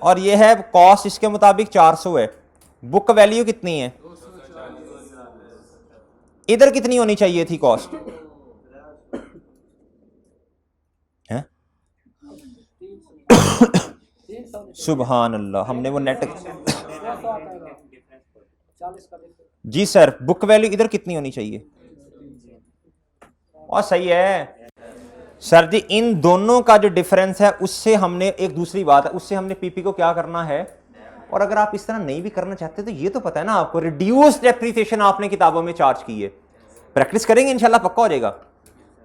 और ये है कॉस्ट, इसके मुताबिक 400 है। बुक वैल्यू कितनी है? इधर कितनी होनी चाहिए थी कॉस्ट? है सुभान अल्लाह, हमने वो नेट जी सर, बुक वैल्यू इधर कितनी होनी चाहिए? और सही है सर जी, इन दोनों का जो डिफरेंस है उससे हमने, एक दूसरी बात है, उससे हमने पीपी को क्या करना है। और अगर आप इस तरह नहीं भी करना चाहते तो ये तो पता है ना आपको, रिड्यूस डेप्रिसिएशन आपने किताबों में चार्ज की है। प्रैक्टिस करेंगे इंशाल्लाह पक्का हो जाएगा।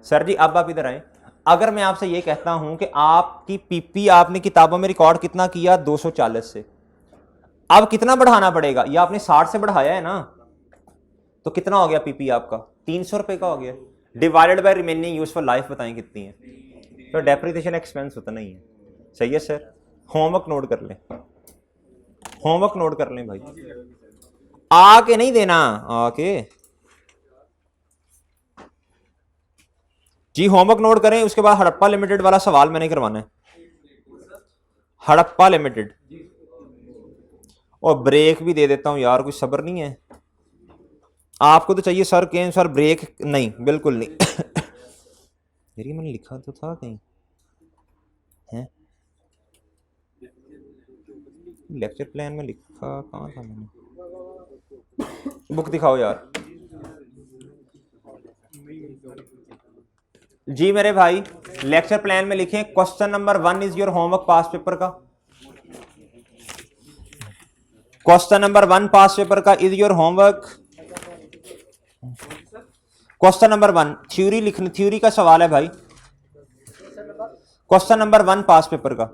सर जी अब आप इधर आए, अगर मैं आपसे ये कहता हूं कि आपकी पीपी आपने किताबों में रिकॉर्ड कितना किया? 240 से, अब कितना बढ़ाना पड़ेगा? ये आपने 60 से बढ़ाया है ना, तो कितना हो गया पीपी आपका? 300 रुपए का हो गया, divided by remaining useful life बताएं कितनी है? तो डेप्रिसिएशन एक्सपेंस उतना ही है। सही है सर? होमवर्क नोट कर लें, होमवर्क नोट कर लें भाई, आके नहीं देना, आके जी होमवर्क नोट करें। उसके बाद हड़प्पा लिमिटेड वाला सवाल मैंने करवाना है, हड़प्पा लिमिटेड। और ब्रेक भी दे देता हूं यार, कुछ सब्र नहीं है आपको तो चाहिए सर के सर ब्रेक नहीं, बिल्कुल नहीं। मेरी मैंने लिखा तो था कहीं है, लेक्चर प्लान में लिखा कहाँ था मैंने, बुक दिखाओ यार जी मेरे भाई। लेक्चर प्लान में लिखें question number 1 is your homework pass paper का, क्वेश्चन नंबर 1 पास पेपर का is your homework. Question number 1 theory लिखनी, थ्योरी का सवाल है भाई, क्वेश्चन नंबर 1 पास पेपर का।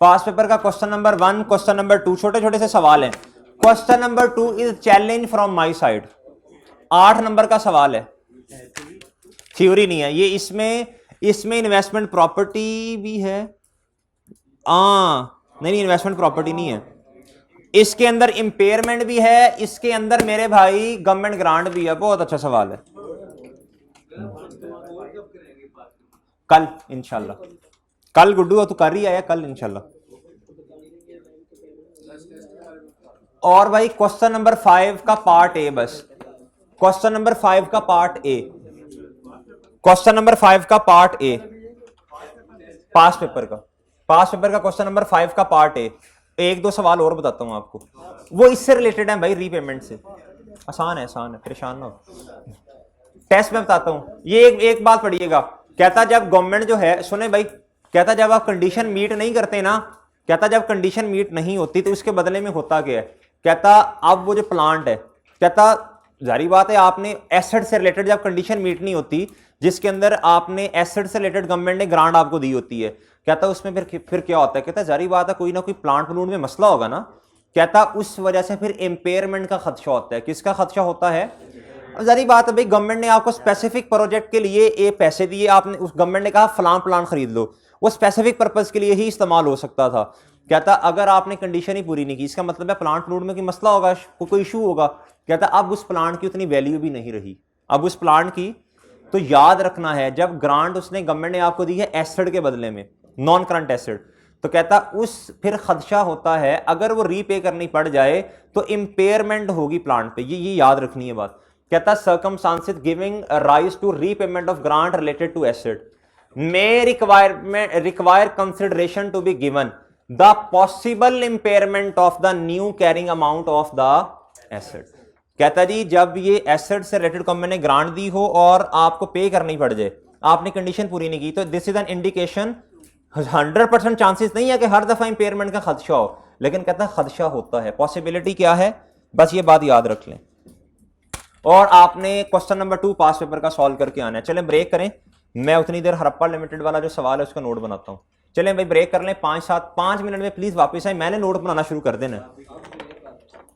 पास पेपर का क्वेश्चन नंबर 1, क्वेश्चन नंबर 2 छोटे छोटे से सवाल हैं। Question number 2 is challenge from my side, 8 number का सवाल है, थ्योरी नहीं है ये। इसमें इन्वेस्टमेंट प्रॉपर्टी भी है, नहीं इन्वेस्टमेंट प्रॉपर्टी नहीं है, इसके अंदर इंपेयरमेंट भी है, इसके अंदर मेरे भाई गवर्नमेंट ग्रांट भी है। बहुत अच्छा सवाल है, कल इंशाल्लाह, कल गुड्डू तू कर ही आया, कल इंशाल्लाह। और भाई क्वेश्चन नंबर 5 का पार्ट ए, बस क्वेश्चन नंबर 5 का पार्ट ए, क्वेश्चन नंबर 5 का पार्ट ए पास पेपर का, पास पेपर का क्वेश्चन नंबर 5 का पार्ट ए। एक दो सवाल और बताता हूं आपको, वो इससे रिलेटेड है भाई, रीपेमेंट से। आसान है, आसान है, परेशान ना हो, टेस्ट में बताता हूं। ये एक बात पढ़िएगा, कहता जब गवर्नमेंट जो है, सुने भाई, कहता जब आप कंडीशन मीट नहीं करते ना, कहता जब कंडीशन मीट नहीं होती तो उसके बदले में होता क्या है, कहता अब वो जो प्लांट है, कहता जारी बात है आपने एसेट से रिलेटेड जब कंडीशन मीट नहीं होती, जिसके अंदर आपने एसेट से रिलेटेड गवर्नमेंट ने ग्रांट आपको दी होती है, कहता उसमें फिर क्या होता है, कहता जारी बात है कोई ना कोई प्लांट प्लूंट में मसला होगा ना, कहता उस वजह से फिर एम्पेयरमेंट का खदशा होता है। किसका खदशा होता है? जारी बात है भाई, गवर्नमेंट ने आपको स्पेसिफिक प्रोजेक्ट के लिए ये पैसे दिए, आपने उस गवर्नमेंट ने कहा फलां प्लान खरीद लो, वो स्पेसिफिक पर्पज के लिए ही इस्तेमाल हो सकता था। कहता अगर आपने कंडीशन ही पूरी नहीं की, इसका मतलब है प्लांट प्लूट में कोई मसला होगा, कोई इशू होगा। कहता अब उस प्लांट की उतनी वैल्यू भी नहीं रही, अब उस प्लांट की। तो याद रखना है, जब ग्रांट उसने गवर्नमेंट ने आपको दी है एसेट के बदले में, नॉन करंट एसेट, तो कहता उस फिर खदशा होता है अगर वो रीपे करनी पड़ जाए तो इंपेयरमेंट होगी प्लांट पे, ये याद रखनी है बात। कहता circumstances giving rise to repayment of grant related to asset may require consideration to be given the possible impairment of the new carrying amount of the asset। कहता जी जब ये एसेट से रिलेटेड गवर्नमेंट ने ग्रांट दी हो और आपको पे करनी पड़ जाए, आपने कंडीशन पूरी नहीं की, तो this is an indication. 100% chances नहीं है कि हर दफा इंपेयरमेंट का खदशा हो, लेकिन कहता है खदशा होता है, पॉसिबिलिटी क्या है, बस ये बात याद रख लें। और आपने क्वेश्चन नंबर 2 पास पेपर का सॉल्व करके आना है। चलें ब्रेक करें, मैं उतनी देर हड़प्पा लिमिटेड वाला जो सवाल है उसका नोट बनाता हूं। चलें भाई ब्रेक कर लें, 5 मिनट में प्लीज वापस आए, मैंने नोट बनाना शुरू कर देना।